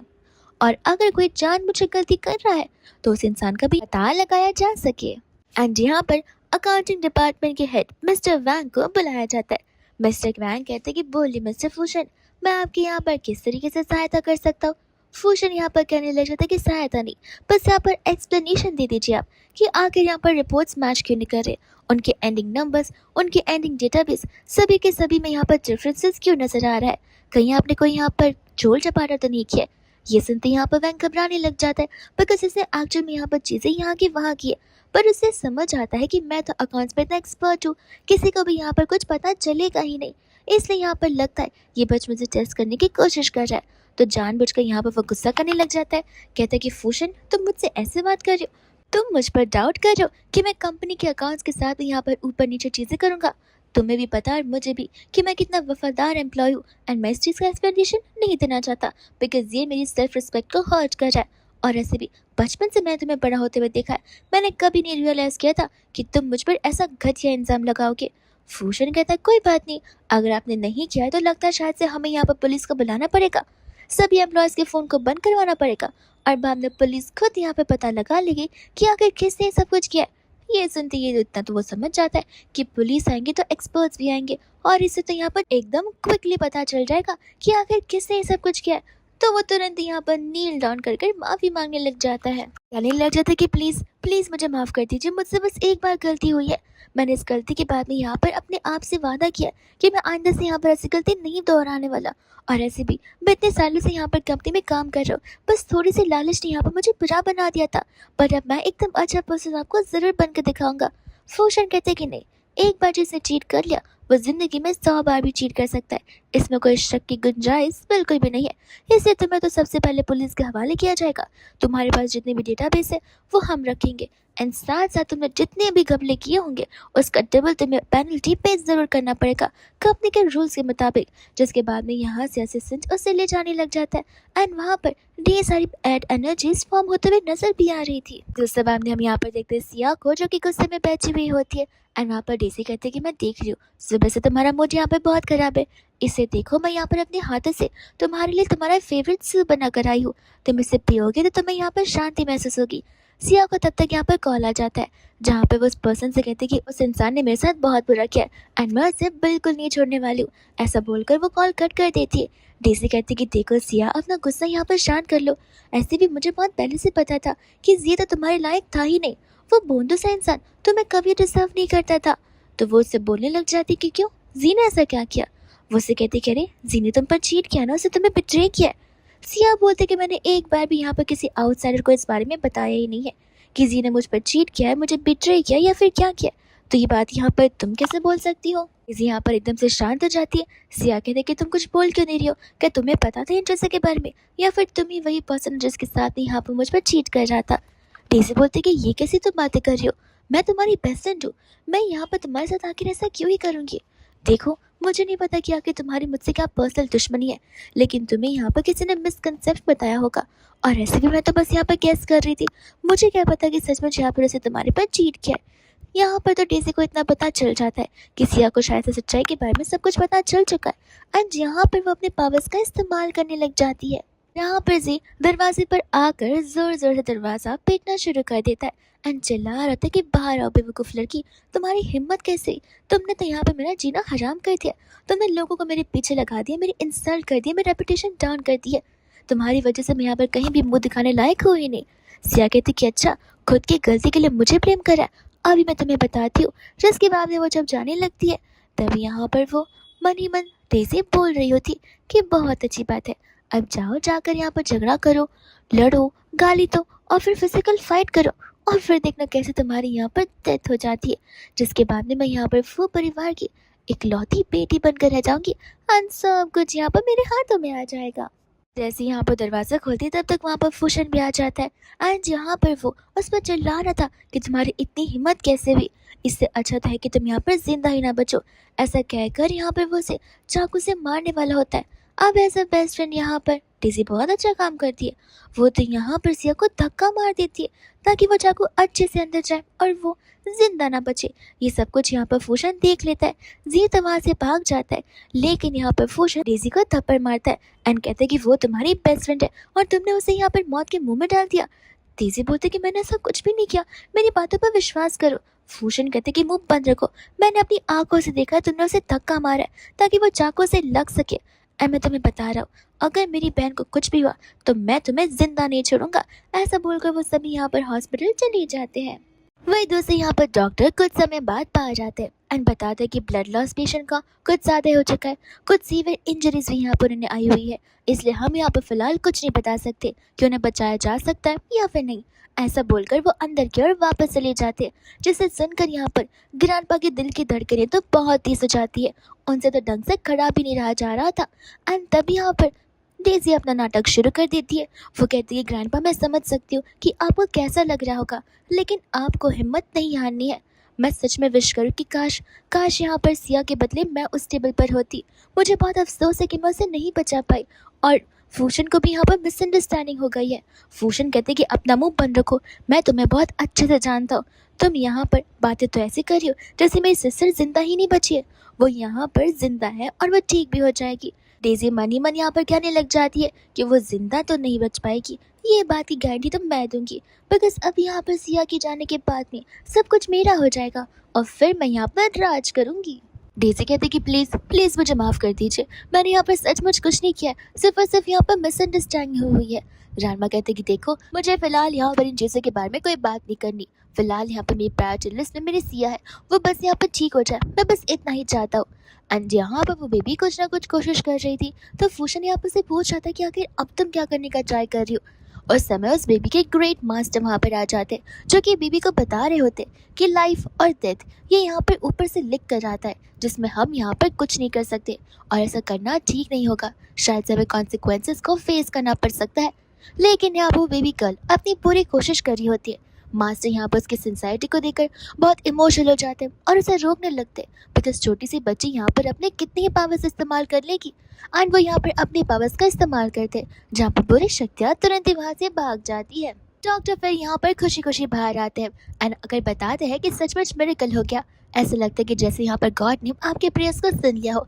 और अगर कोई जानबूझकर गलती कर रहा है तो उस इंसान का भी पता लगाया जा सके। एंड यहाँ पर अकाउंटिंग डिपार्टमेंट के हेड मिस्टर वैंग को बुलाया जाता है। मिस्टर वैंग कहते हैं कि बोलिए मिस्टर फूशन, मैं आपके यहाँ पर किस तरीके से सहायता कर सकता हूँ। फूशन यहाँ पर कहने लग जाता है कि सहायता नहीं, बस यहाँ पर एक्सप्लेनेशन दे दीजिए आप कि आखिर यहाँ पर रिपोर्ट्स मैच क्यों नहीं कर रहे, उनके एंडिंग नंबर्स, उनके एंडिंग डेटाबेस सभी के सभी में यहाँ पर डिफरेंसेस क्यों नजर आ रहा है, कहीं आपने कोई यहाँ पर झोल चपाटा तो नहीं किया। ये सुनते यहाँ पर वैंग घबराने लग जाता है, बिकॉज इसे एक्चुअल में यहाँ पर चीज़ें यहाँ की वहाँ की है, पर उसे समझ आता है कि मैं तो अकाउंट्स में इतना एक्सपर्ट हूँ, किसी को भी यहाँ पर कुछ पता चलेगा ही नहीं। इसलिए यहाँ पर लगता है ये बच मुझे टेस्ट करने की कोशिश कर रहा है, तो जानबूझकर यहाँ पर वो गुस्सा करने लग जाता है। कहता है कि फूशन, तुम मुझसे ऐसे बात कर रहे हो, तुम मुझ पर डाउट कर रहे हो कि मैं कंपनी के अकाउंट्स के साथ यहाँ पर ऊपर नीचे चीज़ें करूँगा। तुम्हें भी पता और मुझे भी कि मैं कितना वफादार एम्प्लॉय हूँ, एंड मैं इस चीज़ का एक्सप्लेनेशन नहीं देना चाहता बिकॉज ये मेरी सेल्फ रिस्पेक्ट को हर्ट कर रहा है। और ऐसे भी बचपन से मैं तुम्हें बड़ा होते हुए देखा है, मैंने कभी नहीं रियलाइज़ किया था कि तुम मुझ पर ऐसा घटिया इल्ज़ाम लगाओगे। फूशन कहता है कोई बात नहीं, अगर आपने नहीं किया है तो लगता है शायद से हमें यहाँ पर पुलिस को बुलाना पड़ेगा, सभी एम्प्लॉयज़ के फ़ोन को बंद करवाना पड़ेगा और बाद में पुलिस खुद यहाँ पे पता लगा लेगी कि आखिर किसने सब कुछ किया है। ये सुनते ये इतना तो वो समझ जाता है कि पुलिस आएंगे तो एक्सपर्ट्स भी आएंगे और इससे तो यहाँ पर एकदम क्विकली पता चल जाएगा कि आखिर किसने ये सब कुछ किया है। तो वो तुरंत यहाँ पर नील डाउन कर कर माफ़ी मांगने लग जाता है, कहने लग जाता है कि प्लीज़ प्लीज़ मुझे माफ़ कर दीजिए, मुझसे बस एक बार गलती हुई है। मैंने इस गलती के बाद में यहाँ पर अपने आप से वादा किया कि मैं आइंदा से यहाँ पर ऐसी गलती नहीं दोहराने वाला। और ऐसे भी मैं इतने सालों से यहाँ पर कंपनी में काम कर रहा हूँ, बस थोड़ी सी लालच ने यहाँ पर मुझे बुरा बना दिया था, पर अब मैं एकदम अच्छा पर्सन आपको ज़रूर बन के दिखाऊंगा। फूशन कहते कि नहीं, एक बार जिसने चीट कर लिया वो ज़िंदगी में 100 बार भी चीट कर सकता है, इसमें कोई शक की गुंजाइश बिल्कुल भी नहीं है। इसलिए तुम्हें तो सबसे पहले पुलिस के हवाले किया जाएगा, तुम्हारे पास जितने भी डेटाबेस है वो हम रखेंगे, एंड साथ साथ तुमने जितने भी घपले किए होंगे उसका डबल तुम्हें पेनल्टी पे ज़रूर करना पड़ेगा कंपनी के रूल्स के मुताबिक। जिसके बाद में यहाँ से असिस्टेंट उसे ले जाने लग जाता है एंड वहाँ पर ढेर सारी एड एनर्जीज फॉर्म होते हुए नजर भी आ रही थी। दूसरे बाद में हम यहाँ पर देखते हैं सिया को जो कि गुस्से में बैठी हुई होती है एंड वहाँ पर डेसी कहते हैं कि मैं देख रही हूँ सुबह से तुम्हारा मूड यहाँ पर बहुत खराब है, इसे देखो मैं यहाँ पर अपने हाथों से तुम्हारे लिए तुम्हारा फेवरेट सूप बना कर आई हूँ, तुम इसे पियोगे तो तुम्हें यहाँ पर शांति महसूस होगी। सिया को तब तक यहाँ पर कॉल आ जाता है जहाँ पे वो उस पर्सन से कहते कि उस इंसान ने मेरे साथ बहुत बुरा किया एंड मैं उसे बिल्कुल नहीं छोड़ने वाली हूँ। ऐसा बोलकर वो कॉल कट कर देती है। डेसी कहती कि देखो सिया, अपना गुस्सा यहाँ पर शांत कर लो, ऐसे भी मुझे बहुत पहले से पता था कि ये तो तुम्हारे लायक था ही नहीं, वो बोंदू सा इंसान तुम्हें कभी डिजर्व नहीं करता था। तो वो उससे बोलने लग जाती कि क्यों, जी ने ऐसा क्या किया। वो उसे कहती कि अरे जी ने तुम पर चीट किया ना, उसे तुम्हें बिट्रे किया है। सिया बोलते कि मैंने एक बार भी यहाँ पर किसी आउटसाइडर को इस बारे में बताया ही नहीं है कि जी ने मुझ पर चीट किया है, मुझे बिट्रे किया या फिर क्या किया, तो ये बात यहाँ पर तुम कैसे बोल सकती हो। इजी यहाँ पर एकदम से शांत हो जाती है। सिया कहते कि तुम कुछ बोल क्यों नहीं रही हो, क्या तुम्हें पता था इंटरेस्ट के बारे में या फिर तुम ही वही पर्सन जिसके साथ यहाँ पर मुझ पर चीट कर रहा था। डेजी बोलते कि ये कैसी तुम बातें कर रही हो, मैं तुम्हारी बेस्ट फ्रेंड हूँ, मैं यहाँ पर तुम्हारे साथ आखिर ऐसा क्यों ही करूँगी। देखो मुझे नहीं पता कि आखिर तुम्हारी मुझसे क्या पर्सनल दुश्मनी है, लेकिन तुम्हें यहाँ पर किसी ने मिसकंसेप्ट बताया होगा, और ऐसे भी मैं तो बस यहाँ पर गेस कर रही थी, मुझे क्या पता कि सचमुच यहाँ पर उसे तुम्हारे पर चीट किया है। यहाँ पर तो डेजी को इतना पता चल जाता है कि सिया को शायद से सच्चाई के बारे में सब कुछ पता चल चुका है एंड यहाँ पर वो अपने पावर्स का इस्तेमाल करने लग जाती है। यहाँ पर जी दरवाजे पर आकर जोर जोर से दरवाजा पीटना शुरू कर देता है एंड चिल्ला रहा था कि बाहर आओ बेवकूफ़ लड़की, तुम्हारी हिम्मत कैसे, तुमने तो यहाँ पे मेरा जीना हराम कर दिया, तुमने लोगों को मेरे पीछे लगा दिया, मेरी इंसल्ट कर दिया, मेरी रेपुटेशन डाउन कर दी है, तुम्हारी वजह से मैं यहाँ पर कहीं भी मुंह दिखाने लायक हुई ही नहीं। सिया कहती कि अच्छा, खुद की गलती के लिए मुझे ब्लेम करा, अभी मैं तुम्हें बताती हूँ। जिसके बाद में वो जब जाने लगती है तभी यहाँ पर वो मन ही मन तेजी बोल रही होती कि बहुत अच्छी बात है, अब जाओ जाकर यहाँ पर झगड़ा करो, लड़ो, गाली दो और फिर फिजिकल फाइट करो और फिर देखना कैसे तुम्हारी यहाँ पर डेथ हो जाती है। जिसके बाद में मैं यहाँ पर वो परिवार की इकलौती बेटी बनकर रह जाऊंगी और सब कुछ यहाँ पर मेरे हाथों में आ जाएगा। जैसे यहाँ पर दरवाज़ा खोलती तब तक वहाँ पर फूशन भी आ जाता है एंड यहाँ पर वो उस पर चिल्ला रहा था कि तुम्हारी इतनी हिम्मत कैसे हुई, इससे अच्छा तो है कि तुम यहाँ पर जिंदा ही ना बचो। ऐसा कहकर यहाँ पर वो उसे चाकू से मारने वाला होता है अब एज अ बेस्ट फ्रेंड यहाँ पर डेज़ी बहुत अच्छा काम करती है। वो तो यहाँ पर सिया को धक्का मार देती है ताकि वो चाकू अच्छे से अंदर जाए और वो जिंदा ना बचे। ये सब कुछ यहाँ पर फूशन देख लेता है। जी तो वहाँ से भाग जाता है, लेकिन यहाँ पर फूशन डेज़ी को थप्पड़ मारता है एंड कहता है कि वो तुम्हारी बेस्ट फ्रेंड है और तुमने उसे यहाँ पर मौत के मुंह में डाल दिया। डेज़ी बोलते कि मैंने ऐसा कुछ भी नहीं किया, मेरी बातों पर विश्वास करो। फूशन कहते कि मुंह बंद रखो, मैंने अपनी आंखों से देखा तुमने उसे धक्का मारा है ताकि वो चाकू से लग सके। एंड मैं तुम्हें बता रहा हूँ, अगर मेरी बहन को कुछ भी हुआ तो मैं तुम्हें जिंदा नहीं छोड़ूंगा। ऐसा बोलकर वो सभी यहाँ पर हॉस्पिटल चले जाते हैं। वही दूसरे यहाँ पर डॉक्टर कुछ समय बाद बाहर जाते हैं एंड बताते हैं कि ब्लड लॉस पेशेंट का कुछ ज़्यादा हो चुका है, कुछ सीवियर इंजरीज भी यहाँ पर उन्हें आई हुई है, इसलिए हम यहाँ पर फिलहाल कुछ नहीं बता सकते कि उन्हें बचाया जा सकता है या फिर नहीं। ऐसा बोलकर वो अंदर की ओर वापस चले जाते हैं, जिसे सुनकर यहाँ पर ग्रैंडपा के दिल की धड़कनें तो बहुत तेज हो जाती है। उनसे तो ढंग से खड़ा भी नहीं रहा जा रहा था। एंड तभी यहाँ पर डेज़ी अपना नाटक शुरू कर देती है। वो कहती है ग्रैंडपा मैं समझ सकती हूँ कि आपको कैसा लग रहा होगा, लेकिन आपको हिम्मत नहीं हारनी है। मैं सच में विश करूँ कि काश काश यहाँ पर सिया के बदले मैं उस टेबल पर होती। मुझे बहुत अफसोस है कि मैं उसे नहीं बचा पाई और फूशन को भी यहाँ पर मिसअंडरस्टैंडिंग हो गई है। फूशन कहते कि अपना मुंह बंद रखो, मैं तुम्हें बहुत अच्छे से जानता हूँ। तुम यहाँ पर बातें तो ऐसे कर रही हो जैसे मेरी सिस्टर जिंदा ही नहीं बची है। वो यहाँ पर जिंदा है और वो ठीक भी हो जाएगी। डेज़ी मनी मन यहाँ पर कहने लग जाती है कि वो जिंदा तो नहीं बच पाएगी, ये बात की गारंटी तो मैं दूंगी, बिकॉज अब यहाँ पर सिया के जाने के बाद में सब कुछ मेरा हो जाएगा और फिर मैं यहाँ पर राज करूंगी। डेज़ी कहती कि प्लीज़ प्लीज़ मुझे माफ़ कर दीजिए, मैंने यहाँ पर सचमुच कुछ नहीं किया, सिर्फ और सिर्फ यहाँ पर मिसअंडरस्टैंडिंग हुई है। रानमा कहते कि देखो मुझे फ़िलहाल यहाँ पर इन चीज़ों के बारे में कोई बात नहीं करनी। फ़िलहाल यहाँ पर मेरी प्रायोरिटी लिस्ट में मेरी सिया है, वो बस यहाँ पर ठीक हो जाए, मैं बस इतना ही चाहता हूँ। एंड यहाँ पर वो बेबी कुछ ना कुछ कोशिश कर रही थी, तो फूशन यहाँ पर से पूछ रहा था कि आखिर अब तुम क्या करने का ट्राई कर रही हो। और समय उस बेबी के ग्रेट मास्टर वहाँ पर आ जाते, जो कि बेबी को बता रहे होते कि लाइफ और डेथ ये यहाँ पर ऊपर से लिख कर आता है, जिसमें हम यहाँ पर कुछ नहीं कर सकते और ऐसा करना ठीक नहीं होगा, शायद से हमें कॉन्सिक्वेंसेस को फेस करना पड़ सकता है। लेकिन यहाँ पर वो बेबी गर्ल अपनी पूरी कोशिश कर रही होती है। मास्टर यहाँ पर उसकी सिंसाइटी को देखकर बहुत इमोशनल हो जाते हैं और उसे रोकने लगते हैं, बिकॉज छोटी सी बच्ची यहाँ पर अपने कितने ही पावर्स इस्तेमाल कर लेगी। एंड वो यहाँ पर अपने पावर्स का इस्तेमाल करते हैं, जहाँ पर बुरी शक्तियाँ तुरंत ही वहाँ से भाग जाती है। डॉक्टर फिर यहाँ पर खुशी खुशी बाहर आते हैं एंड अगर बताते हैं कि सचमुच मिरेकल हो गया। ऐसा लगता है कि जैसे यहाँ पर गॉड ने आपके प्रेयर्स को सुन लिया हो।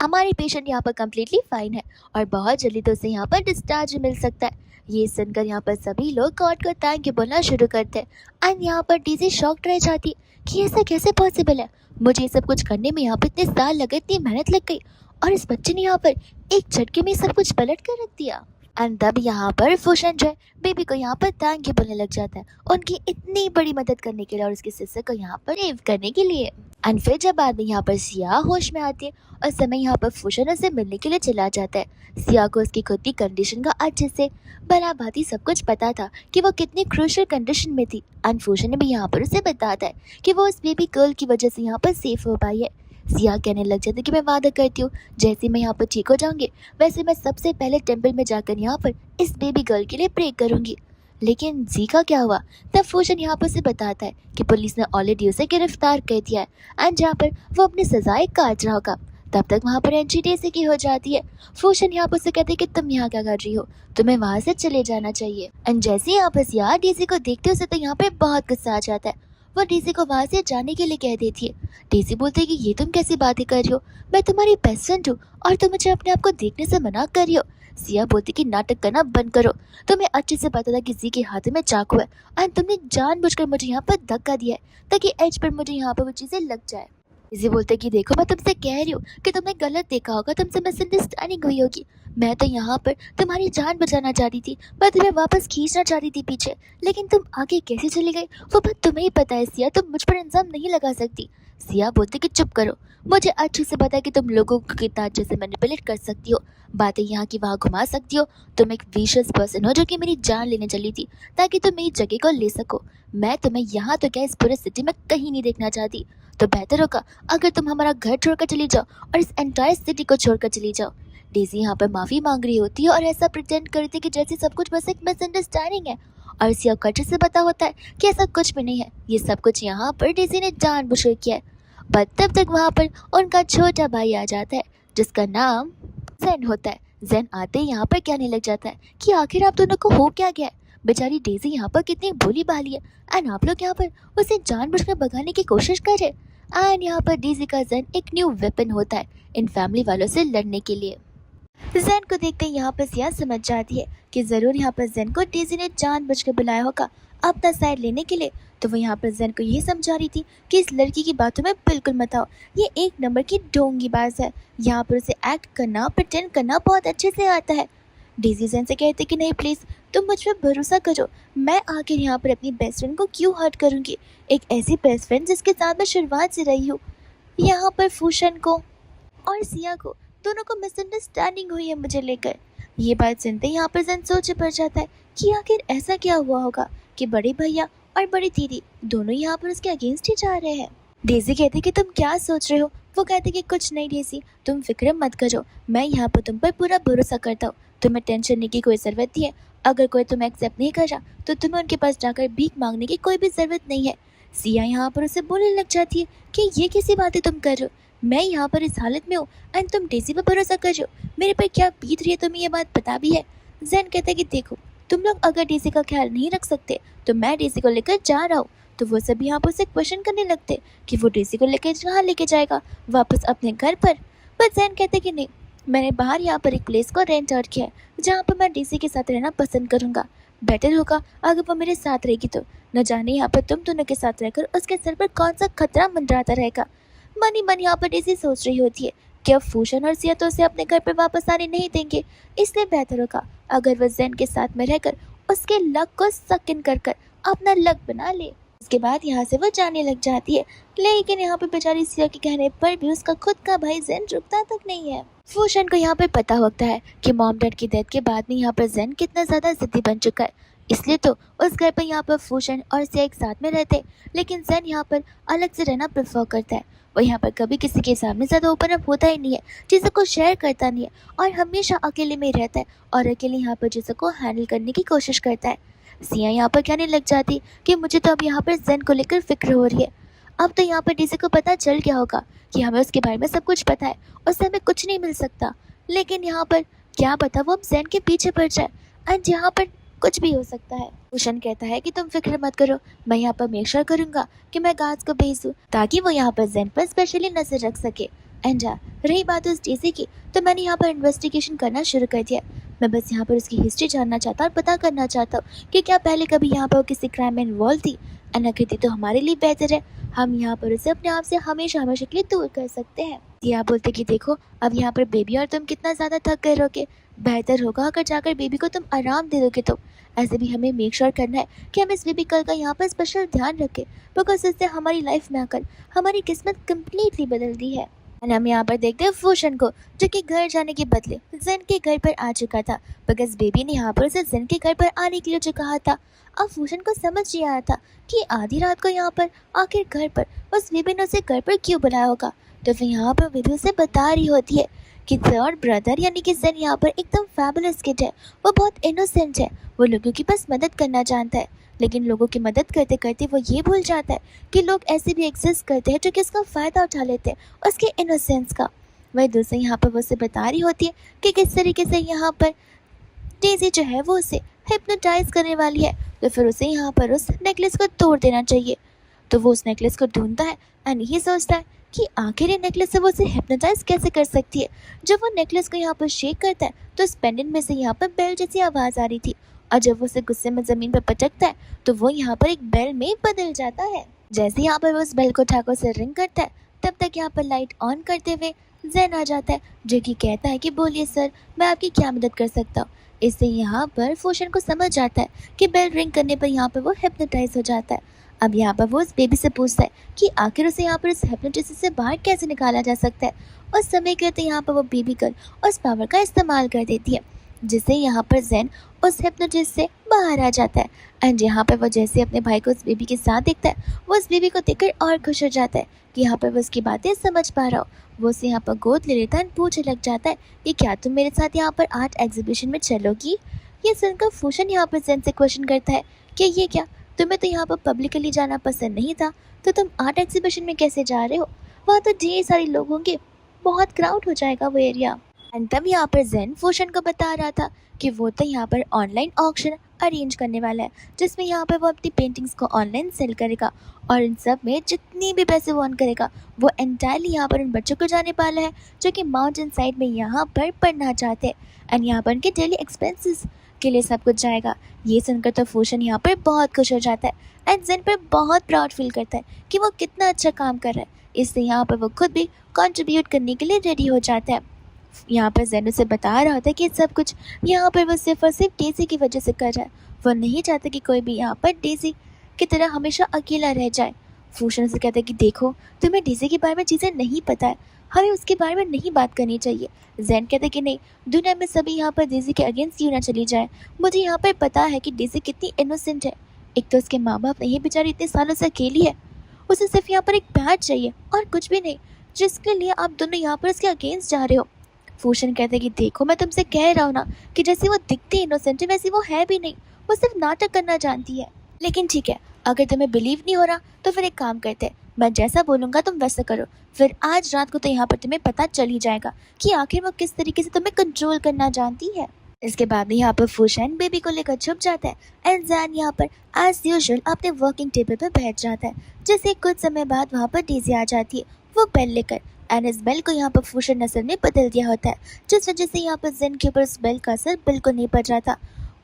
हमारी पेशेंट यहाँ पर कम्प्लीटली फाइन है और बहुत जल्दी तो उसे यहाँ पर डिस्चार्ज मिल सकता है। ये सुनकर यहाँ पर सभी लोग गॉड को थैंक यू बोलना शुरू करते हैं एंड यहाँ पर डेज़ी शॉक्ड रह जाती कि ऐसा कैसे पॉसिबल है, मुझे ये सब कुछ करने में यहाँ पर इतने साल लगे, इतनी मेहनत लग गई और इस बच्चे ने यहाँ पर एक झटके में सब कुछ पलट कर रख दिया। एंड तब यहाँ पर फूशन जो है बेबी को यहाँ पर थैंक यू बोलने लग जाता है, उनकी इतनी बड़ी मदद करने के लिए और उसकी सिस्टर को यहाँ पर सेव करने के लिए। एंड फिर जब बाद में यहाँ पर सिया होश में आती है और समय यहाँ पर फूशन से मिलने के लिए चला जाता है। सिया को उसकी खुद की कंडीशन का अच्छे से भला भांति सब कुछ पता था कि वो कितनी क्रूशियल कंडीशन में थी। एंड फूशन ने भी यहाँ पर उसे बताता है कि वो उस बेबी गर्ल की वजह से यहाँ पर सेफ हो पाई है। सिया कहने लग जाती कि मैं वादा करती हूँ जैसे मैं यहाँ पर ठीक हो जाऊंगी वैसे मैं सबसे पहले टेंपल में जाकर यहाँ पर इस बेबी गर्ल के लिए प्रे करूंगी। लेकिन जी का क्या हुआ? तब फूशन यहाँ पर से बताता है कि पुलिस ने ऑलरेडी उसे गिरफ्तार कर दिया है एंड जहाँ पर वो अपनी सजाएं काट रहा होगा। तब तक वहाँ पर एंट्री डेज़ी की हो जाती है। फूशन यहाँ पर से कहते कि तुम यहाँ क्या कर रही हो, तुम्हें वहाँ से चले जाना चाहिए। एंड जैसे ही यहाँ पर सिया डेज़ी को देखते उसे तो यहाँ पर बहुत गुस्सा आ जाता है। वो डेज़ी को वहाँ से जाने के लिए कह देती है। डेज़ी बोलती है कि ये तुम कैसी बातें कर रही हो, मैं तुम्हारी बेस्ट फ्रेंड हूँ और तुम मुझे अपने आप को देखने से मना कर रही हो। सिया बोलती कि नाटक करना बंद करो, तुम्हें अच्छे से पता था कि जी के हाथ में चाकू है एंड तुमने जानबूझकर मुझे यहाँ पर धक्का दिया है ताकि एज पर मुझे यहाँ पर वो चीज़ें लग जाए। इसी बोलते कि देखो मैं तुमसे कह रही हूँ कि तुमने गलत देखा होगा, तुमसे मिसअंडरस्टैंडिंग हुई होगी। मैं तो यहाँ पर तुम्हारी जान बचाना चाहती थी, मैं तुम्हें वापस खींचना चाहती थी पीछे, लेकिन तुम आगे कैसे चली गई वो बात तुम्हें ही पता है सिया, तुम मुझ पर इल्जाम नहीं लगा सकती। सिया बोलते कि चुप करो, मुझे अच्छे से पता है कि तुम लोगों को कितना अच्छे से मैनिपुलेट कर सकती हो, बातें यहाँ की वहाँ घुमा सकती हो। तुम एक विशियस पर्सन हो जो कि मेरी जान लेने चली थी ताकि तुम मेरी जगह को ले सको। मैं तुम्हें यहाँ तो क्या इस पूरे सिटी में कहीं नहीं देखना चाहती, तो बेहतर होगा अगर तुम हमारा घर छोड़कर चली जाओ और इस एंटायर सिटी को छोड़कर चली जाओ। डेज़ी यहाँ पर माफ़ी मांग रही होती है और ऐसा प्रिटेंड करती है कि जैसे सब कुछ बस एक मिसअंडरस्टैंडिंग है और सिया को अच्छे से पता होता है कि ऐसा कुछ भी नहीं है, ये सब कुछ यहाँ पर डेज़ी ने जानबूझकर किया है। बट तब तक वहाँ पर उनका छोटा भाई आ जाता है जिसका नाम जेन होता है। जेन आते ही यहाँ पर कहने लग जाता है कि आखिर आप दोनों को हो क्या गया है। बेचारी डेजी यहाँ पर कितनी भोली भाली है एंड आप लोग यहाँ पर उसे जानबूझकर भगाने की कोशिश कर रहे। एंड यहाँ पर डेजी का जेन एक न्यू वेपन होता है इन फैमिली वालों से लड़ने के लिए। जेन को देखते ही यहाँ पर सिया समझ जाती है कि जरूर यहाँ पर जेन को डेजी ने जानबूझकर बुलाया होगा अपना साइड लेने के लिए। तो वो यहाँ पर जेन को यही समझा रही थी कि इस लड़की की बातों में बिल्कुल मत आओ, ये एक नंबर की ढोंगी बाज है। यहाँ पर उसे एक्ट करना, प्रिटेंड करना बहुत अच्छे से आता है। डेजी जेन से कहते कि नहीं प्लीज़ तुम मुझ पर भरोसा करो, मैं आखिर यहाँ पर अपनी बेस्ट फ्रेंड को क्यों हर्ट करूँगी, एक ऐसी बेस्ट फ्रेंड जिसके साथ मैं शुरुआत से रही हूँ। यहाँ पर फूशन को और सिया को दोनों को मिसअंडरस्टैंडिंग हुई है मुझे लेकर। ये बात सुनते ही यहाँ पर जेन सोच पड़ जाता है कि आखिर ऐसा क्या हुआ होगा कि बड़े भैया और बड़ी दीदी दोनों यहाँ पर उसके अगेंस्ट ही जा रहे हैं। डेजी कहती कि तुम क्या सोच रहे हो। वो कहते कि कुछ नहीं डेजी, तुम फिक्र मत करो, मैं यहाँ पर तुम पर पूरा भरोसा करता हूँ, तुम्हें टेंशन लेने की कोई ज़रूरत नहीं है। अगर कोई तुम्हें एक्सेप्ट नहीं कर रहा तो तुम्हें उनके पास जाकर भीख मांगने की कोई भी ज़रूरत नहीं है। सिया यहाँ पर उसे बोलने लग जाती है कि ये कैसी बातें तुम कर रहे हो, मैं यहाँ पर इस हालत में हूँ एंड तुम डेजी पर भरोसा कर रहे हो, मेरे पर क्या बीत रही है तुम्हें ये बात पता भी है। जेन कहता है कि देखो तुम लोग अगर डेजी का ख्याल नहीं रख सकते तो मैं डेजी को लेकर जा रहा हूँ। तो वो सभी यहाँ पर उसे क्वेश्चन करने लगते कि वो डेजी को लेकर कहाँ लेके जाएगा, वापस अपने घर पर जेन कहते कि नहीं, मैंने बाहर यहाँ पर एक प्लेस को रेंट आउट किया है जहाँ पर मैं डेजी के साथ रहना पसंद करूँगा। बेटर होगा अगर वो मेरे साथ रहेगी तो न जाने यहाँ पर तुम दोनों के साथ रहकर उसके सर पर कौन सा खतरा मंडराता रहेगा। मन ही मन यहाँ पर डेजी सोच रही होती है कि अब फूशन और सिया तो उसे अपने घर पर वापस आने नहीं देंगे, इसलिए बेहतर होगा अगर वह जेन के साथ में रहकर उसके लक को सक इन कर अपना लक बना ले। उसके बाद यहाँ से वो जाने लग जाती है, लेकिन यहाँ पे बेचारी सिया के कहने पर भी उसका खुद का भाई जेन रुकता तक नहीं है। फूशन को यहाँ पर पता होता है कि मॉम डैड की डेथ के बाद में यहाँ पर जेन कितना ज़्यादा जिद्दी बन चुका है, इसलिए तो उस घर पर यहाँ पर फूशन और सिया एक साथ में रहते, लेकिन जेन यहाँ पर अलग से रहना प्रेफर करता है। वो यहाँ पर कभी किसी के सामने ज़्यादा ओपन अप होता ही नहीं है, चीज़ों को शेयर करता नहीं है और हमेशा अकेले में ही रहता है और अकेले यहाँ पर चीज़ों को हैंडल करने की कोशिश करता है। सिया यहाँ पर कहने लग जाती कि मुझे तो अब यहाँ पर जेन को लेकर फिक्र हो रही है। अब तो यहाँ पर डीसी को पता चल गया होगा कि हमें उसके बारे में सब कुछ पता है, उससे हमें कुछ नहीं मिल सकता, लेकिन यहाँ पर क्या पता वो अब जेन के पीछे पड़ जाए एंड यहाँ पर कुछ भी हो सकता है। भूषण कहता है कि तुम फिक्र मत करो, मैं यहाँ पर मेक श्योर करूंगा कि मैं गार्ड्स को भेज दूँ ताकि वो यहाँ पर जेन पर स्पेशली नजर रख सके। एंड रही बात उस डीसी की, तो मैंने यहाँ पर इन्वेस्टिगेशन करना शुरू कर दिया। मैं बस यहाँ पर उसकी हिस्ट्री जानना चाहता और पता करना चाहता हूँ कि क्या पहले कभी यहाँ पर किसी क्राइम में इन्वॉल्व थी, एंड अगर थी तो हमारे लिए बेहतर है, हम यहाँ पर उसे अपने आप से हमेशा हमेशा के लिए दूर कर सकते हैं। या बोलते कि देखो अब यहाँ पर बेबी और तुम कितना ज़्यादा थक गए रहोगे, बेहतर होगा अगर जाकर बेबी को तुम आराम दे दोगे। तो ऐसे भी हमें मेक श्योर करना है कि हम इस बेबी गर्ल का यहाँ पर स्पेशल ध्यान रखें, बिकॉज इससे हमारी लाइफ में आकर हमारी किस्मत कम्प्लीटली बदल दी है। एंड हम यहाँ पर देखते हैं फूशन को, जो कि घर जाने के बदले जेन के घर पर आ चुका था, बिकॉज बेबी ने यहाँ पर उसे जेन के घर पर आने के लिए जो कहा था। अब फूशन को समझ नहीं आया था कि आधी रात को यहाँ पर आखिर घर पर उस बेबी ने उसे घर पर क्यों बुलाया होगा। तो फिर यहाँ पर बेबी उसे बता रही होती है कि थर्ड ब्रदर यानी कि जेन यहाँ पर एकदम फैबुलस किड है, वो बहुत इनोसेंट है, वो लोगों की बस मदद करना जानता है, लेकिन लोगों की मदद करते करते वो ये भूल जाता है कि लोग ऐसे भी एग्जिस्ट करते हैं जो कि इसका फ़ायदा उठा लेते हैं उसके इनोसेंस का। वही दूसरे यहाँ पर वो उसे बता रही होती है कि किस तरीके से यहाँ पर डेजी जो है वो उसे हिप्नोटाइज करने वाली है, तो फिर उसे यहाँ पर उस नेकलेस को तोड़ देना चाहिए। तो वो उस नेकलेस को ढूंढता है एंड यही सोचता है कि आखिर ये नेकलेस से वो उसे हिप्नोटाइज कैसे कर सकती है। जब वो नेकलेस को यहाँ पर शेक करता है तो उस पेंडेंट में से यहाँ पर बेल जैसी आवाज़ आ रही थी, और जब वो उसे गुस्से में ज़मीन पर पटकता है तो वो यहाँ पर एक बेल में बदल जाता है। जैसे यहाँ पर वो उस बेल को ठाकुर से रिंग करता है, तब तक यहाँ पर लाइट ऑन करते हुए जेन आ जाता है, जो कि कहता है कि बोलिए सर, मैं आपकी क्या मदद कर सकता हूँ। इससे यहाँ पर फूशन को समझ आता है कि बेल रिंग करने पर यहाँ पर वो हिप्नोटाइज हो जाता है। अब यहाँ पर वो उस बेबी से पूछता है कि आखिर उसे यहाँ पर इस हिप्नोटिसिस से बाहर कैसे निकाला जा सकता है। उस समय कहते यहाँ पर वो बेबी गर्ल उस पावर का इस्तेमाल कर देती है, जिससे यहाँ पर जेन उस हिप्नोटिस से बाहर आ जाता है। एंड यहाँ पर वो जैसे अपने भाई को उस बेबी के साथ देखता है, वो उस बेबी को देखकर और खुश हो जाता है कि यहाँ पर वो उसकी बातें समझ पा रहा हो। वो उसे यहाँ पर गोद ले लेता है, पूछने लग जाता है कि क्या तुम मेरे साथ यहाँ पर आर्ट एग्जीबिशन में चलोगी। ये सुनकर फूशन यहाँ पर जेन से क्वेश्चन करता है कि ये क्या, तुम्हें तो यहाँ पर पब्लिकली जाना पसंद नहीं था, तो तुम आर्ट एग्जीबिशन में कैसे जा रहे हो, वहाँ तो ढेर सारे लोग होंगे, बहुत क्राउड हो जाएगा वो एरिया। एंड तब यहाँ पर जेन फूशन को बता रहा था कि वो तो यहाँ पर ऑनलाइन ऑक्शन अरेंज करने वाला है, जिसमें यहाँ पर वो अपनी पेंटिंग्स को ऑनलाइन सेल करेगा और इन सब में जितनी भी पैसे वो अर्न करेगा वो एंटायरली यहाँ पर उन बच्चों को जाने वाला है जो कि माउंटेन साइड में यहाँ पर पढ़ना चाहते हैं। एंड यहाँ पर उनके डेली एक्सपेंसेस के लिए सब कुछ जाएगा। ये सुनकर तो फूशन यहाँ पर बहुत खुश हो जाता है एंड जेन पर बहुत प्राउड फील करता है कि वो कितना अच्छा काम कर रहा है, इसलिए यहाँ पर वो खुद भी कंट्रीब्यूट करने के लिए रेडी हो जाता है। यहाँ पर जेन उसे बता रहा था कि सब कुछ यहाँ पर वो सिर्फ और सिर्फ डेज़ी की वजह से कर रहा है। वो नहीं चाहता कि कोई भी यहाँ पर डेज़ी की तरह हमेशा अकेला रह जाए। फूशन से कहता है कि देखो, तुम्हें डेज़ी के बारे में चीज़ें नहीं पता है, हमें उसके बारे में नहीं बात करनी चाहिए। जेन कहते कि नहीं, दुनिया में सभी यहाँ पर डेज़ी के अगेंस्ट क्यों ना चली जाए। मुझे यहाँ पर पता है कि डेज़ी कितनी इनोसेंट है। एक तो उसके माँ बाप नहीं, बेचारी इतने सालों से अकेली है, उसे सिर्फ यहाँ पर एक प्यार चाहिए और कुछ भी नहीं, जिसके लिए आप दोनों यहाँ पर उसके अगेंस्ट जा रहे हो। फूशन कहते कि देखो, मैं तुमसे कह रहा हूँ ना कि जैसे वो दिखती इनोसेंट है वैसी वो है भी नहीं, वो सिर्फ नाटक करना जानती है। लेकिन ठीक है, अगर तुम्हें बिलीव नहीं हो रहा तो फिर एक काम करते हैं, मैं जैसा बोलूँगा तुम वैसा करो, फिर आज रात को तो यहाँ पर तुम्हें पता चल ही जाएगा कि आखिर वो किस तरीके से तुम्हें कंट्रोल करना जानती है। इसके बाद में यहाँ पर फूशन बेबी को लेकर छुप जाता है एंड जैन यहाँ पर एज यूजुअल अपने वर्किंग टेबल पर बैठ जाता है, जिससे कुछ समय बाद वहाँ पर डेज़ी आ जाती है वो बेल लेकर। एंड इस बेल को यहाँ पर फूशन नस्ल ने बदल दिया होता है, जिस वजह से यहाँ पर जेन के ऊपर उस बेल का असर बिल्कुल नहीं पड़ रहा था।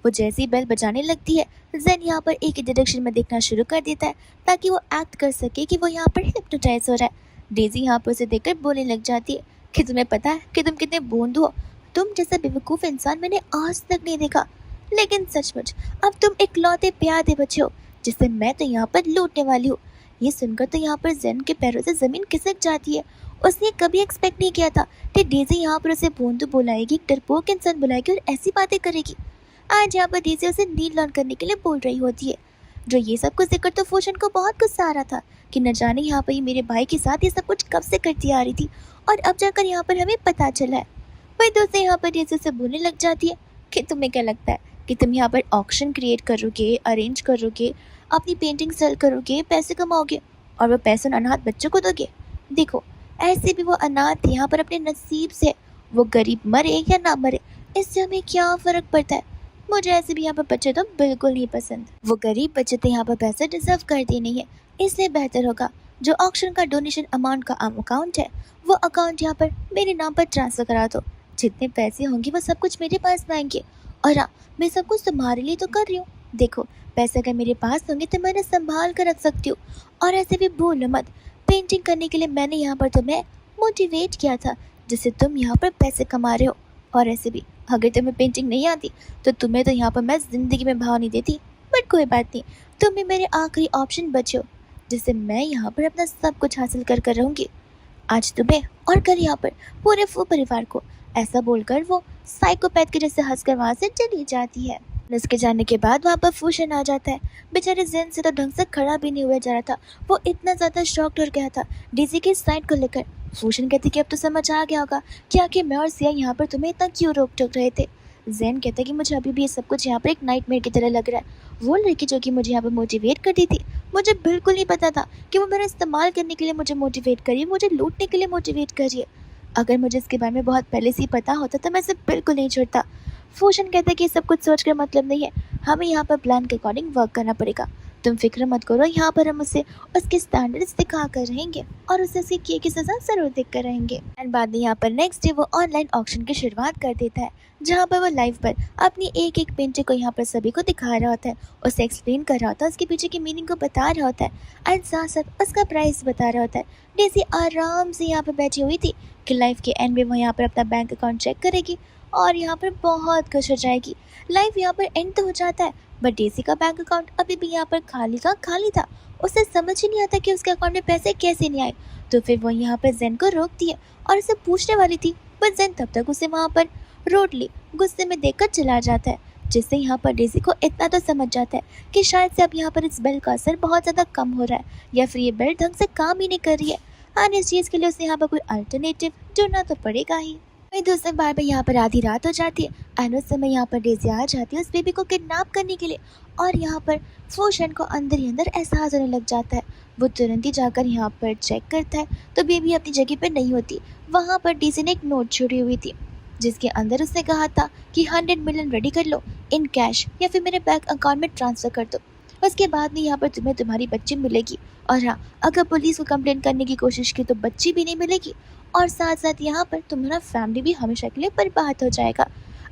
वो जैसी बेल बजाने लगती है, जेन यहाँ पर एक ही डायरेक्शन में देखना शुरू कर देता है ताकि वो एक्ट कर सके कि वो यहाँ पर हिप्नोटाइज हो रहा है। डेज़ी यहाँ पर उसे देखकर बोलने लग जाती है कि तुम्हें पता है कि तुम कितने बूंद हो, तुम जैसा बेवकूफ़ इंसान मैंने आज तक नहीं देखा। लेकिन सचमुच अब तुम इकलौते प्यादे बच्चे हो जिससे मैं तो यहाँ पर लूटने वाली हूँ। ये सुनकर तो यहाँ पर जेन के पैरों से ज़मीन खिसक जाती है। उसने कभी एक्सपेक्ट नहीं किया था कि डेज़ी यहाँ पर उसे बोंदू बुलाएगी, एक डरपोक इंसान बुलाएगी और ऐसी बातें करेगी। आज यहाँ पर डेज़ी उसे नील लॉन करने के लिए बोल रही होती है। जो ये सब कुछ देखकर तो फूशन को बहुत गुस्सा आ रहा था कि न जाने यहाँ पर ये मेरे भाई के साथ ये सब कुछ कब से करती आ रही थी और अब जाकर यहाँ पर हमें पता चला है। वही दोस्त यहाँ पर डेज़ी से बोलने लग जाती है कि तुम्हें क्या लगता है कि तुम यहाँ पर ऑक्शन क्रिएट करोगे, अरेंज करोगे, अपनी पेंटिंग सेल करोगे, पैसे कमाओगे और वो पैसे अनाथ बच्चों को दोगे। देखो, ऐसे भी वो अनाथ यहाँ पर अपने नसीब से, वो गरीब मरे या ना मरे इससे हमें क्या फ़र्क पड़ता है। मुझे ऐसे भी यहाँ पर बच्चे तो बिल्कुल नहीं पसंद। वो गरीब बच्चे तो यहाँ पर पैसे डिजर्व करते नहीं है, इसलिए बेहतर होगा जो ऑक्शन का डोनेशन अमाउंट का अकाउंट है वो अकाउंट यहाँ पर मेरे नाम पर ट्रांसफ़र करा दो। जितने पैसे होंगे वो सब कुछ मेरे पास में आएंगे और हाँ, मैं सब कुछ तुम्हारे लिए तो कर रही हूँ। देखो, पैसे अगर मेरे पास होंगे तो मैंने संभाल कर रख सकती हूँ। और ऐसे भी भूलो मत, पेंटिंग करने के लिए मैंने यहाँ पर तुम्हें मोटिवेट किया था, जिससे तुम यहाँ पर पैसे कमा रहे हो। और ऐसे भी अगर तुम्हें पेंटिंग नहीं आती तो तुम्हें तो यहाँ पर मैं ज़िंदगी में भाव नहीं देती। बट कोई बात नहीं, तुम भी मेरे आखिरी ऑप्शन बचे हो, जिससे मैं यहाँ पर अपना सब कुछ हासिल कर रहूँगी। आज तुम्हें और कल यहाँ पर पूरे परिवार को। ऐसा बोलकर वो साइकोपैथ के जैसे हंसकर वहाँ से चली जाती है। उसके जाने के बाद वहाँ पर फूशन आ जाता है। बेचारे जेन से तो ढंग से खड़ा भी नहीं हुआ जा रहा था, वो इतना ज़्यादा शॉक्ड हो गया था डेज़ी के साइड को लेकर। फूशन कहती कि अब तो समझ आ गया होगा कि आखिर मैं और सिया यहाँ पर तुम्हें इतना क्यों रोक टोक रहे थे। जेन कहता है कि मुझे अभी भी ये सब कुछ यहाँ पर एक नाइटमेयर की तरह लग रहा है। वो लड़की जो कि मुझे यहाँ पर मोटिवेट करती थी, मुझे बिल्कुल नहीं पता था कि वो मेरा इस्तेमाल करने के लिए मुझे मोटिवेट करिए, मुझे लूटने के लिए मोटिवेट करिए। अगर मुझे इसके बारे में बहुत पहले से ही पता होता तो मैं इसे बिल्कुल नहीं छोड़ता। फूशन कहता है कि सब कुछ सोच कर मतलब नहीं है, हमें यहाँ पर प्लान के अकॉर्डिंग वर्क करना पड़ेगा। तुम फिक्र मत करो, यहाँ पर हम उसे उसके स्टैंडर्ड्स दिखा कर रहेंगे और उसे उसके किए की सज़ा ज़रूर देख कर रहेंगे। एंड बाद में यहाँ पर नेक्स्ट डे वो ऑनलाइन ऑक्शन की शुरुआत कर देता है, जहाँ पर वो लाइव पर अपनी एक एक पेंटिंग को यहाँ पर सभी को दिखा रहा होता है, उसे एक्सप्लेन कर रहा होता है, उसके पीछे की मीनिंग को बता रहा होता है एंड साथ साथ उसका प्राइस बता रहा होता है। डेज़ी आराम से यहाँ पर बैठी हुई थी कि लाइफ के एंड में वो यहाँ पर अपना बैंक अकाउंट चेक करेगी और यहाँ पर बहुत खुश हो जाएगी। लाइफ यहाँ पर एंड तो हो जाता है, बट डेज़ी का बैंक अकाउंट अभी भी यहाँ पर खाली का खाली था। उसे समझ ही नहीं आता कि उसके अकाउंट में पैसे कैसे नहीं आए। तो फिर वो यहाँ पर जेन को रोकती है और उसे पूछने वाली थी, पर जेन तब तक उसे वहाँ पर रोडली गुस्से में देखकर चला जाता है, जिससे यहाँ पर डेज़ी को इतना तो समझ जाता है कि शायद से अब यहाँ पर इस बेल का असर बहुत ज़्यादा कम हो रहा है या फिर ये बेल ढंग से काम ही नहीं कर रही है। और इस चीज़ के लिए उसे यहाँ पर कोई अल्टरनेटिव ढूंढना तो पड़ेगा ही। वहीं दूसरे बार पर यहाँ पर आधी रात हो जाती है एंड उस समय यहाँ पर डेज़ी आ जाती है उस बेबी को किडनैप करने के लिए। और यहाँ पर फूशन को अंदर ही अंदर एहसास होने लग जाता है। वो तुरंत ही जाकर यहाँ पर चेक करता है तो बेबी अपनी जगह पर नहीं होती। वहाँ पर डेज़ी ने एक नोट छोड़ी हुई थी जिसके अंदर उसने कहा था कि 100 मिलियन रेडी कर लो इन कैश या फिर मेरे बैंक अकाउंट में ट्रांसफ़र कर दो। उसके बाद में यहाँ पर तुम्हें तुम्हारी बच्ची मिलेगी, और हाँ, अगर पुलिस को कंप्लेंट करने की कोशिश की तो बच्ची भी नहीं मिलेगी, और साथ साथ यहाँ पर तुम्हारा फैमिली भी हमेशा के लिए बर्बाद हो जाएगा।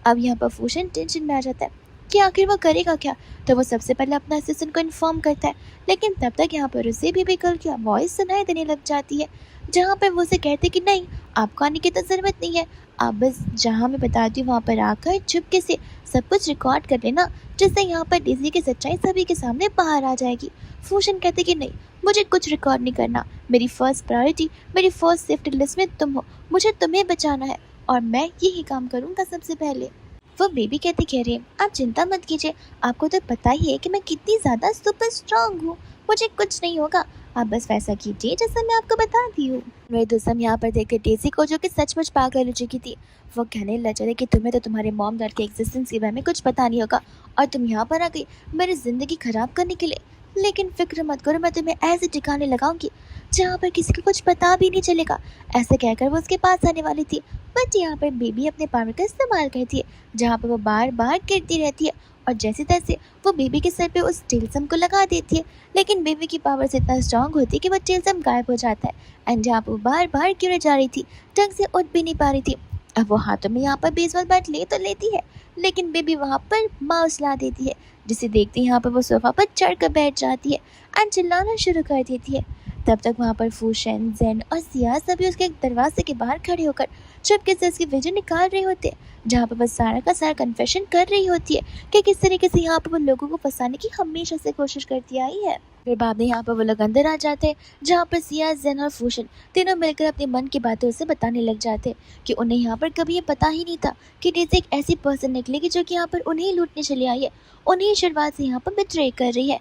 अब यहाँ पर फूशन टेंशन में आ जाता है कि आखिर वो करेगा क्या। तो वो सबसे पहले अपना असिस्टेंट को इन्फॉर्म करता है, लेकिन तब तक यहाँ पर उसे भी कल की वॉइस सुनाई देने लग जाती है, जहाँ पर वो उसे कहते कि नहीं, आपको आने की तो ज़रूरत नहीं है, आप बस जहाँ मैं बताती हूँ वहाँ पर आकर चुपके से सब कुछ रिकॉर्ड कर लेना, जिससे यहाँ पर डेज़ी की सच्चाई सभी के सामने बाहर आ जाएगी। फूशन कहते कि नहीं, मुझे कुछ रिकॉर्ड नहीं करना, मेरी फर्स्ट प्रायोरिटी, मेरी फर्स्ट सेफ्टी लिस्ट में तुम हो, मुझे तुम्हें बचाना है और मैं यही काम करूँगा सबसे पहले। वो बेबी कहती कह रही है, आप चिंता मत कीजिए, आपको तो पता ही है कि मैं कितनी ज़्यादा सुपर स्ट्रांग हूँ, मुझे कुछ नहीं होगा, आप बस वैसा कीजिए जैसा मैं आपको बताती हूँ। मेरे दोस्तम यहाँ पर देखकर डेज़ी को, जो कि सचमुच पागल हो चुकी थी, वो कहने लग जाए कि तुम्हें तो तुम्हारे मॉम डैड के एग्जिस्टेंस के बारे में कुछ पता नहीं होगा, और तुम यहाँ पर आ गई मेरी ज़िंदगी ख़राब करने के लिए। लेकिन फिक्र मत करो, मैं तुम्हें ऐसे ठिकाने लगाऊंगी जहाँ पर किसी को कुछ पता भी नहीं चलेगा। ऐसे कहकर वो उसके पास आने वाली थी, बट यहाँ पर बेबी अपने पावर का इस्तेमाल करती है, जहाँ पर वो बार बार गिरती रहती है, और जैसे तैसे वो बेबी के सर पे उस टिल्सम को लगा देती है। लेकिन बेबी की पावर से इतना स्ट्रांग होती है कि वो टिल्सम गायब हो जाता है, एंड जहाँ पर वो बार बार गिर जा रही थी, ढंग से उठ भी नहीं पा रही थी। अब वो हाथों में यहाँ पर बेसबॉल बैट ले तो लेती है, लेकिन बेबी वहाँ पर माउस ला देती है, जिसे देखते ही यहाँ पर वो सोफा पर चढ़ कर बैठ जाती है एंड चिल्लाना शुरू कर देती है। तब तक वहाँ पर फूशन, जेन और सिया सभी उसके दरवाजे के बाहर खड़े होकर चुपके से उसकी वीडियो निकाल रहे होते हैं, जहाँ पर बस सारा का सारा कन्फेशन कर रही होती है कि किस तरीके से यहाँ पर वो लोगों को फंसाने की हमेशा से कोशिश करती आई है। फिर बाद में यहाँ पर वो लोग अंदर आ जाते हैं, जहाँ पर सिया, जेन और फूशन तीनों मिलकर अपने मन की बातें उसे बताने लग जाते हैं कि उन्हें यहाँ पर कभी ये पता ही नहीं था कि डेज़ी एक ऐसी पर्सन निकलेगी जो कि यहाँ पर उन्हें लूटने चली आई है, उन्हें शुरुआत से यहाँ पर बिट्रे कर रही है।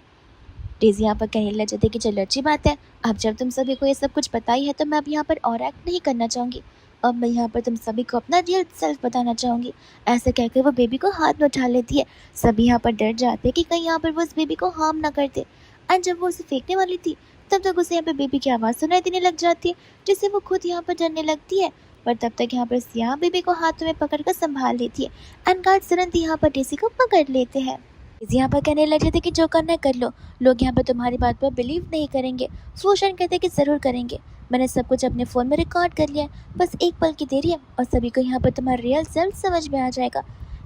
डेज़ी यहाँ पर कहने लग जाती है कि चलो अच्छी बात है, अब जब तुम सभी को ये सब कुछ पता ही है तो मैं अब यहाँ पर और एक्ट नहीं करना चाहूँगी, अब मैं यहाँ पर तुम सभी को अपना रियल सेल्फ बताना चाहूँगी। ऐसे कहकर वो बेबी को हाथ में उठा लेती है। सभी यहाँ पर डर जाते हैं कि कहीं यहाँ पर वो उस बेबी को हार्म ना कर दे, एंड जब वो उसे फेंकने वाली थी तब तक उसे यहाँ पर बेबी की आवाज़ सुनाई देने लग जाती है, जिससे वो खुद यहाँ पर डरने लगती है। पर तब तक यहाँ पर सिया बेबी को हाथों में पकड़कर संभाल लेती है, एंड गार्ड तुरंत ही यहाँ पर डेज़ी को पकड़ लेते हैं। डेज़ी यहाँ पर कहने लगे थे कि जो करना है कर लो, लोग यहाँ पर तुम्हारी बात पर बिलीव नहीं करेंगे। फूशन कहते कि ज़रूर करेंगे, मैंने सब कुछ अपने फ़ोन में रिकॉर्ड कर लिया है, बस एक पल की देरी है और सभी को यहाँ पर तुम्हारा रियल सेल्फ समझ में आ जाएगा।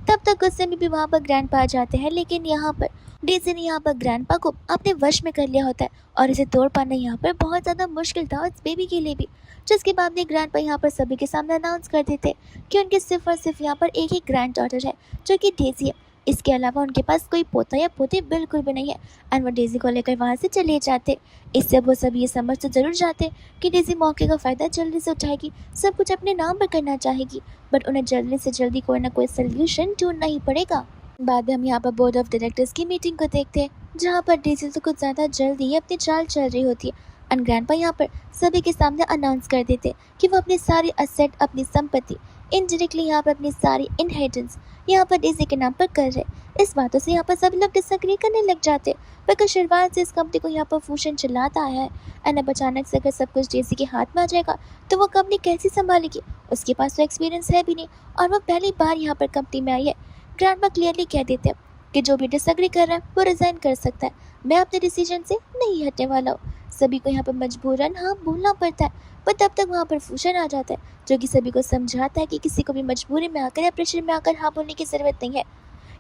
तब तक गुस्से में भी वहाँ पर ग्रैंडपा आ जाते हैं, लेकिन यहाँ पर डेज़ी ने यहाँ पर ग्रैंडपा को अपने वश में कर लिया होता है, और इसे तोड़ पाना यहाँ पर बहुत ज़्यादा मुश्किल था उस बेबी के लिए भी। जिसके बाद में ग्रैंडपा यहाँ पर सभी के सामने अनाउंस कर देते कि उनके सिर्फ और सिर्फ यहाँ पर एक ही ग्रैंड डॉटर है, जो कि डेज़ी है। इसके अलावा उनके पास कोई पोता या पोती बिल्कुल भी नहीं है, एंड वो डेज़ी को लेकर वहाँ से चले जाते। इससे वो सभी ये समझ तो ज़रूर जाते कि डेज़ी मौके का फ़ायदा जल्दी से उठाएगी, सब कुछ अपने नाम पर करना चाहेगी, बट उन्हें जल्दी से जल्दी कोई ना कोई सोल्यूशन ढूंढना ही पड़ेगा। बाद में हम यहाँ पर बोर्ड ऑफ डायरेक्टर्स की मीटिंग को देखते हैं, जहाँ पर डेज़ी तो कुछ ज़्यादा जल्दी ही अपनी चाल चल रही होती है, एंड ग्रैंडपा यहाँ पर सभी के सामने अनाउंस कर देते कि वो अपनी सारी असेट, अपनी संपत्ति, इनडायरेक्टली यहाँ पर अपनी सारी इनहेरिटेंस यहाँ पर डेज़ी के नाम पर कर रहे। इस बातों से यहाँ पर सभी लोग डिसएग्री करने लग जाते, बिकॉज शुरुआत से इस कंपनी को यहाँ पर फूशन चलाता आया है, एंड अब अचानक से अगर सब कुछ डेज़ी के हाथ में आ जाएगा तो वो कंपनी कैसे संभालेगी। उसके पास तो एक्सपीरियंस है भी नहीं, और वो पहली बार यहाँ पर कंपनी में आई है। ग्रैंडपा क्लियरली कह देते हैं कि जो भी डिसएग्री कर रहा है वो रिज़ाइन कर सकता है, मैं अपने डिसीजन से नहीं हटने वाला हूँ। सभी को यहाँ पर मजबूरन हाँ बोलना पड़ता है, पर तब तक वहाँ पर फूशन आ जाता है, जो कि सभी को समझाता है कि किसी को भी मजबूरी में आकर या प्रेशर में आकर हाँ बोलने की ज़रूरत नहीं है।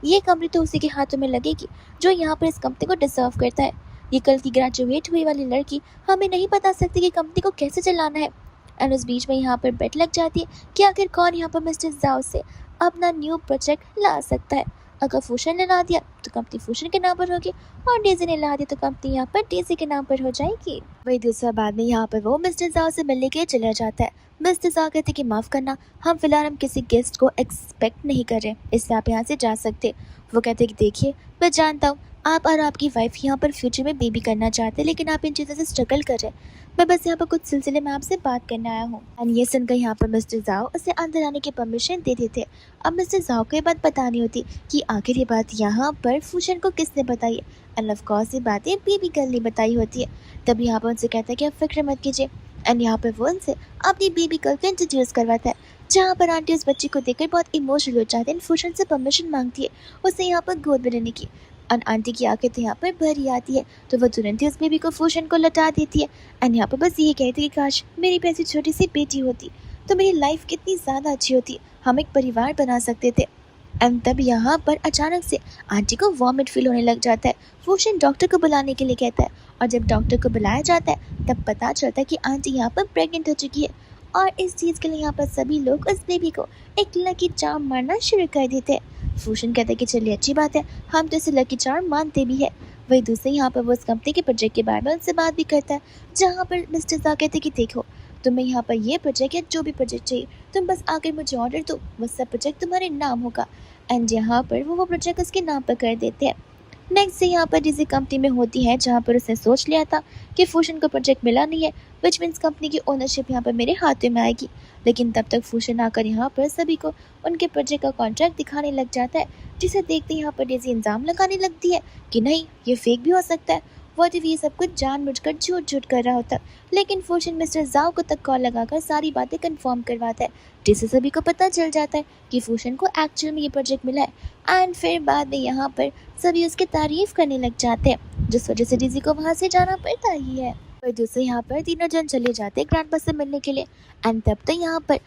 ये कंपनी तो उसी के हाथों में लगेगी जो यहाँ पर इस कंपनी को डिजर्व करता है। ये कल की ग्रेजुएट हुई वाली लड़की हमें नहीं बता सकती कि कंपनी को कैसे चलाना है। एंड उस बीच में यहाँ पर बेट लग जाती है कि आखिर कौन यहाँ पर मिस्टर जाओ से अपना न्यू प्रोजेक्ट ला सकता है। अगर फूशन ने ला दिया तो कंपनी फूशन के नाम पर होगी, और डेज़ी ने ला दिया तो कंपनी यहाँ पर डेज़ी के नाम पर हो जाएगी। वही दूसरा बाद में यहाँ पर वो मिस्टर जाओ से मिलने के लिए चला जाता है। मिस्टर जाओ कहते कि माफ़ करना, हम फिलहाल हम किसी गेस्ट को एक्सपेक्ट नहीं कर रहे, इसलिए आप यहाँ से जा सकते। वो कहते कि देखिए, मैं जानता हूँ आप और आपकी वाइफ यहाँ पर फ्यूचर में बेबी करना चाहते हैं, लेकिन आप इन चीज़ों से स्ट्रगल कर रहे हैं। मैं बस यहाँ पर कुछ सिलसिले में आपसे बात करने आया हूँ। एंड ये सुनकर यहाँ पर मिस्टर जाओ उसे अंदर आने की परमिशन दे देते। अब मिस्टर जाओ को ये बात पता नहीं होती कि आखिर ये बात यहाँ पर फूशन को किसने बताई है, एंड ऑफ कोर्स ये बातें बेबी गर्ल ने बताई होती है। तब यहाँ पर उनसे कहता है कि आप फिक्र मत कीजिए, एंड यहाँ पर वो उनसे अपनी बेबी गर्ल को इंट्रोड्यूस करवाता है, जहाँ पर आंटी उस बच्चे को देखकर बहुत इमोशनल हो जाते हैं, फूशन से परमिशन मांगती है उसे यहाँ पर गोद में रहने की। और आंटी की आंखें तो यहाँ पर भरी आती है, तो वो तुरंत ही उस बेबी को फूशन को लौटा देती है। एंड यहाँ पर बस ये कहती है कि काश मेरी भी ऐसी छोटी सी बेटी होती तो मेरी लाइफ कितनी ज़्यादा अच्छी होती, हम एक परिवार बना सकते थे। एंड तब यहाँ पर अचानक से आंटी को वॉमिट फील होने लग जाता है। फूशन डॉक्टर को बुलाने के लिए कहता है, और जब डॉक्टर को बुलाया जाता है तब पता चलता है कि आंटी यहाँ पर प्रेग्नेंट हो चुकी है। और इस चीज़ के लिए यहाँ पर सभी लोग उस बेबी को एक लकी चार्म मारना शुरू कर देते हैं। फूशन कहता है कि चलिए अच्छी बात है, हम तो इसे लकी चार्म मानते भी है। वही दूसरे यहाँ पर वो उस कंपनी के प्रोजेक्ट के बारे में उनसे बात भी करता है, जहाँ पर मिस्टर ज़ा कहते हैं कि देखो तुम्हें यहाँ पर ये प्रोजेक्ट या जो भी प्रोजेक्ट चाहिए तुम बस आकर मुझे ऑर्डर दो, वो सब प्रोजेक्ट तुम्हारे नाम होगा। एंड यहाँ पर वो प्रोजेक्ट उसके नाम पर कर देते हैं। नेक्स्ट से यहाँ पर जिस कंपनी में होती है जहाँ पर उसने सोच लिया था कि फूशन को प्रोजेक्ट मिला नहीं है, विच मीन्स कंपनी की ओनरशिप यहाँ पर मेरे हाथों में आएगी। लेकिन तब तक फूशन आकर यहाँ पर सभी को उनके प्रोजेक्ट का कॉन्ट्रैक्ट दिखाने लग जाता है, जिसे देखते यहाँ पर डेज़ी इल्ज़ाम लगाने लगती है कि नहीं ये फेक भी हो सकता है, व्हाट इफ ये सब कुछ जानबूझकर झूठ कर रहा होता। लेकिन फूशन मिस्टर जाओ को तक कॉल लगाकर सारी बातें कंफर्म करवाता है, जिससे सभी को पता चल जाता है कि फूशन को एक्चुअल में ये प्रोजेक्ट मिला है। एंड फिर बाद में यहाँ पर सभी उसकी तारीफ करने लग जाते हैं, जिस वजह से डेज़ी को वहाँ से जाना पड़ता ही है। और दूसरे यहाँ पर तीनों जन चले जाते हैं ग्रैंडपा से मिलने के लिए। एंड तब तक यहाँ पर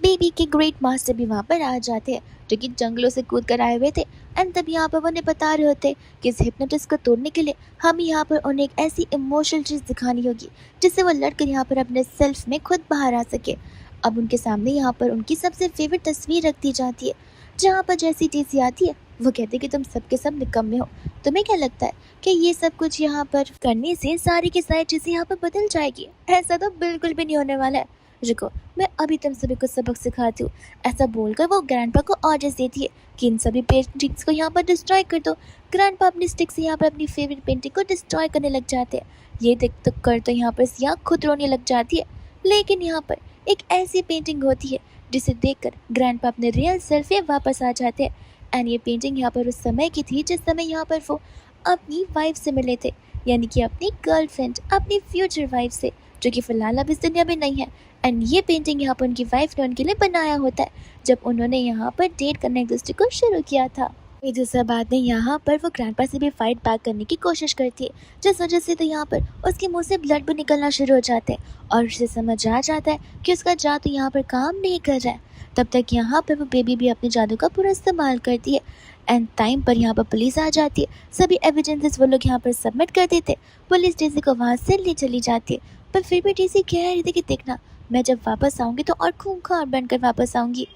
बेबी के ग्रेट मास्टर भी वहाँ पर आ जाते हैं, जो कि जंगलों से कूद कर आए हुए थे। एंड तब यहाँ पर उन्हें बता रहे होते कि इस हिप्नोटिस्ट को तोड़ने के लिए हम यहाँ पर उन्हें एक ऐसी इमोशनल चीज़ दिखानी होगी जिससे वो लड़कर यहाँ पर अपने सेल्फ में खुद बाहर आ सके। अब उनके सामने यहाँ पर उनकी सबसे फेवरेट तस्वीर रख दी जाती है, जहाँ पर जैसी चीज़ आती है वो कहते कि तुम सबके सब निकम्मे हो। तुम्हें क्या लगता है कि ये सब कुछ यहाँ पर करने से सारी की सारी चीज़ें यहाँ पर बदल जाएगी? ऐसा तो बिल्कुल भी नहीं होने वाला है। रुको, मैं अभी तुम सभी को सबक सिखाती हूँ। ऐसा बोलकर वो ग्रैंडपा को ऑर्डर्स देती है कि इन सभी पेंटिंग्स को यहाँ पर डिस्ट्रॉय कर दो। ग्रैंडपा अपनी स्टिक से यहाँ पर अपनी फेवरेट पेंटिंग को डिस्ट्रॉय करने लग जाते हैं। ये देख तो कर तो यहाँ पर सिया खुद रोने लग जाती है। लेकिन यहाँ पर एक ऐसी पेंटिंग होती है जिसे देखकर ग्रैंडपा अपने रियल सेल्फ में वापस आ जाते हैं। एंड ये पेंटिंग यहाँ पर उस समय की थी जिस समय यहाँ पर वो अपनी वाइफ से मिले थे, यानी कि अपनी गर्लफ्रेंड, अपनी फ्यूचर वाइफ से, जो कि फिलहाल अब इस दुनिया में नहीं है। एंड ये पेंटिंग यहाँ पर उनकी वाइफ ने उनके लिए बनाया होता है, जब उन्होंने यहाँ पर डेट करने एक दूसरे को शुरू किया था। ये दूसरा बात में यहाँ पर वो ग्रैंडपा से भी फाइट बैक करने की कोशिश करती है, जिस वजह से तो यहाँ पर उसके मुंह से ब्लड भी निकलना शुरू हो जाते हैं और उसे समझ आ जाता है कि उसका जादू यहाँ पर काम नहीं कर रहा है। तब तक यहाँ पर वो बेबी भी अपने जादू का पूरा इस्तेमाल करती है। एंड टाइम पर यहाँ पर पुलिस आ जाती है। सभी एविडेंसेस वो लोग यहाँ पर सबमिट कर देते। पुलिस डेज़ी को वहाँ से ले चली जाती है, पर फिर भी डेज़ी कह रही थी कि देखना मैं जब वापस आऊँगी तो और खूंखार बनकर वापस आऊँगी।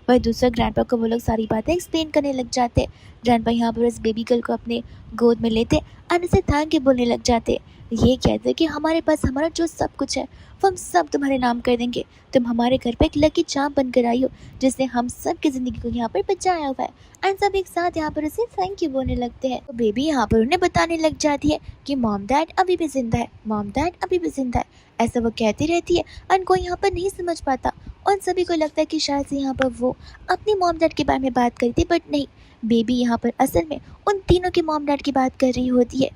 वही दूसरा ग्रैंडपा को वो लोग सारी बातें एक्सप्लेन करने लग जाते। ग्रैंडपा यहाँ पर उस बेबी गर्ल को अपने गोद में लेते और उसे थैंक यू बोलने लग जाते। ये कहते कि हमारे पास हमारा जो सब कुछ है वो हम सब तुम्हारे नाम कर देंगे। तुम हमारे घर पे एक लकी चार्म बनकर आई हो जिसने हम सब की ज़िंदगी को यहाँ पर बचाया हुआ है। एंड सब एक साथ यहाँ पर उसे थैंक यू बोलने लगते हैं। तो बेबी यहाँ पर उन्हें बताने लग जाती है कि मॉम डैड अभी भी जिंदा है, मॉम डैड अभी भी जिंदा है। ऐसा वो कहती रहती है एंड कोई यहाँ पर नहीं समझ पाता। उन सभी को लगता है कि शायद से यहाँ पर वो अपनी मॉम डैड के बारे में बात करी थी, बट नहीं, बेबी यहाँ पर असल में उन तीनों के मॉम डैड की बात कर रही होती है,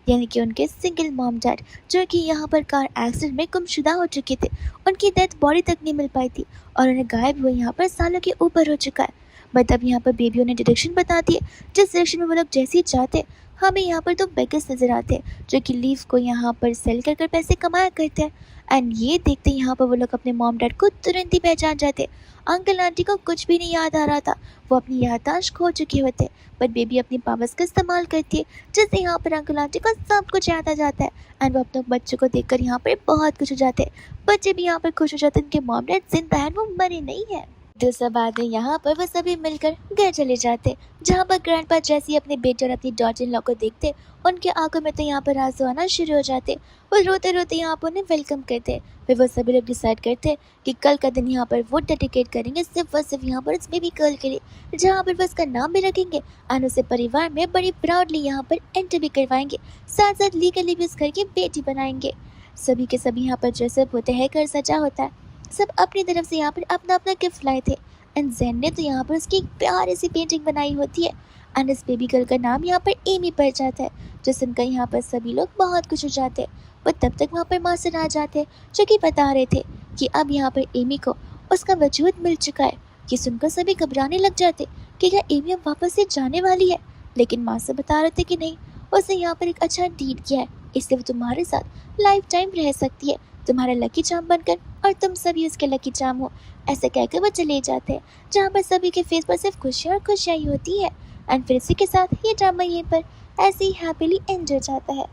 यानी कि उनके सिंगल मॉम डैड जो कि यहाँ पर कार एक्सीडेंट में गुमशुदा हो चुके थे। उनकी डेथ बॉडी तक नहीं मिल पाई थी और उन्हें गायब हुए यहाँ पर सालों के ऊपर हो चुका है। बट अब यहाँ पर बेबी उन्हें डायरेक्शन बताती है, जिस डायरेक्शन में वो लोग जैसे ही चाहते। हमें यहाँ पर दो बेगर्स नज़र आते हैं जो कि लीव को यहाँ पर सेल कर पैसे कमाया करते हैं। एंड ये देखते यहाँ पर वो लोग अपने मॉम डैड को तुरंत ही पहचान जाते। अंकल आंटी को कुछ भी नहीं याद आ रहा था, वो अपनी याददाश्त खो चुके होते। बट बेबी अपनी पावर्स का इस्तेमाल करती है, जिससे यहाँ पर अंकल आंटी को सब कुछ याद आ जाता है। एंड वो अपने बच्चों को देखकर यहाँ पर बहुत खुश हो जाते हैं। बच्चे भी यहाँ पर खुश हो जाते हैं, उनके मॉम डैड जिंदा है, वो मरे नहीं है। दूसरा बाद में यहाँ पर वो सभी मिलकर घर चले जाते, जहाँ पर ग्रैंडपा जैसे ही अपने बेटे और अपनी डॉटर इन लॉ को देखते, उनके आंखों में तो यहाँ पर आंसू आना शुरू हो जाते। वो रोते रोते यहाँ पर उन्हें वेलकम करते। फिर वो सभी लोग डिसाइड करते कि कल का दिन यहाँ पर वो डेडिकेट करेंगे सिर्फ और सिर्फ यहाँ पर इस बेबी गर्ल के लिए, जहाँ पर वो उसका नाम भी रखेंगे और उसे परिवार में बड़ी प्राउडली यहाँ पर एंटर भी करवाएंगे, साथ साथ लीगली भी उस घर की बेटी बनाएंगे। सभी के सभी यहाँ पर ड्रेसअप होते हैं, घर सजा होता है, सब अपनी तरफ से यहाँ पर अपना अपना गिफ्ट लाए थे। एंड जेन ने तो यहाँ पर उसकी एक प्यारी सी पेंटिंग बनाई होती है एंड इस बेबी गर्ल का नाम यहाँ पर एमी पड़ जाता है, जो सुनकर यहाँ पर सभी लोग बहुत खुश हो जाते हैं। पर तब तक वहाँ पर मास्टर आ जाते हैं, जो कि बता रहे थे कि अब यहाँ पर एमी को उसका वजूद मिल चुका है। ये सुनकर सभी घबराने लग जाते कि क्या एमी अब वापस से जाने वाली है, लेकिन माँ से बता रहे थे कि नहीं, उसने यहाँ पर एक अच्छा डीड किया है, इससे वो तुम्हारे साथ लाइफ टाइम रह सकती है, तुम्हारा लकी चार्म बनकर, और तुम सभी उसके लकी चार्म हो। ऐसे कहकर वो चले जाते हैं, जहाँ पर सभी के फेस पर सिर्फ खुशियाँ और खुशियाँ ही होती है। एंड फिर इसी के साथ ये ड्रामा यहीं पर ऐसे ही हैप्पीली एंड हो जाता है।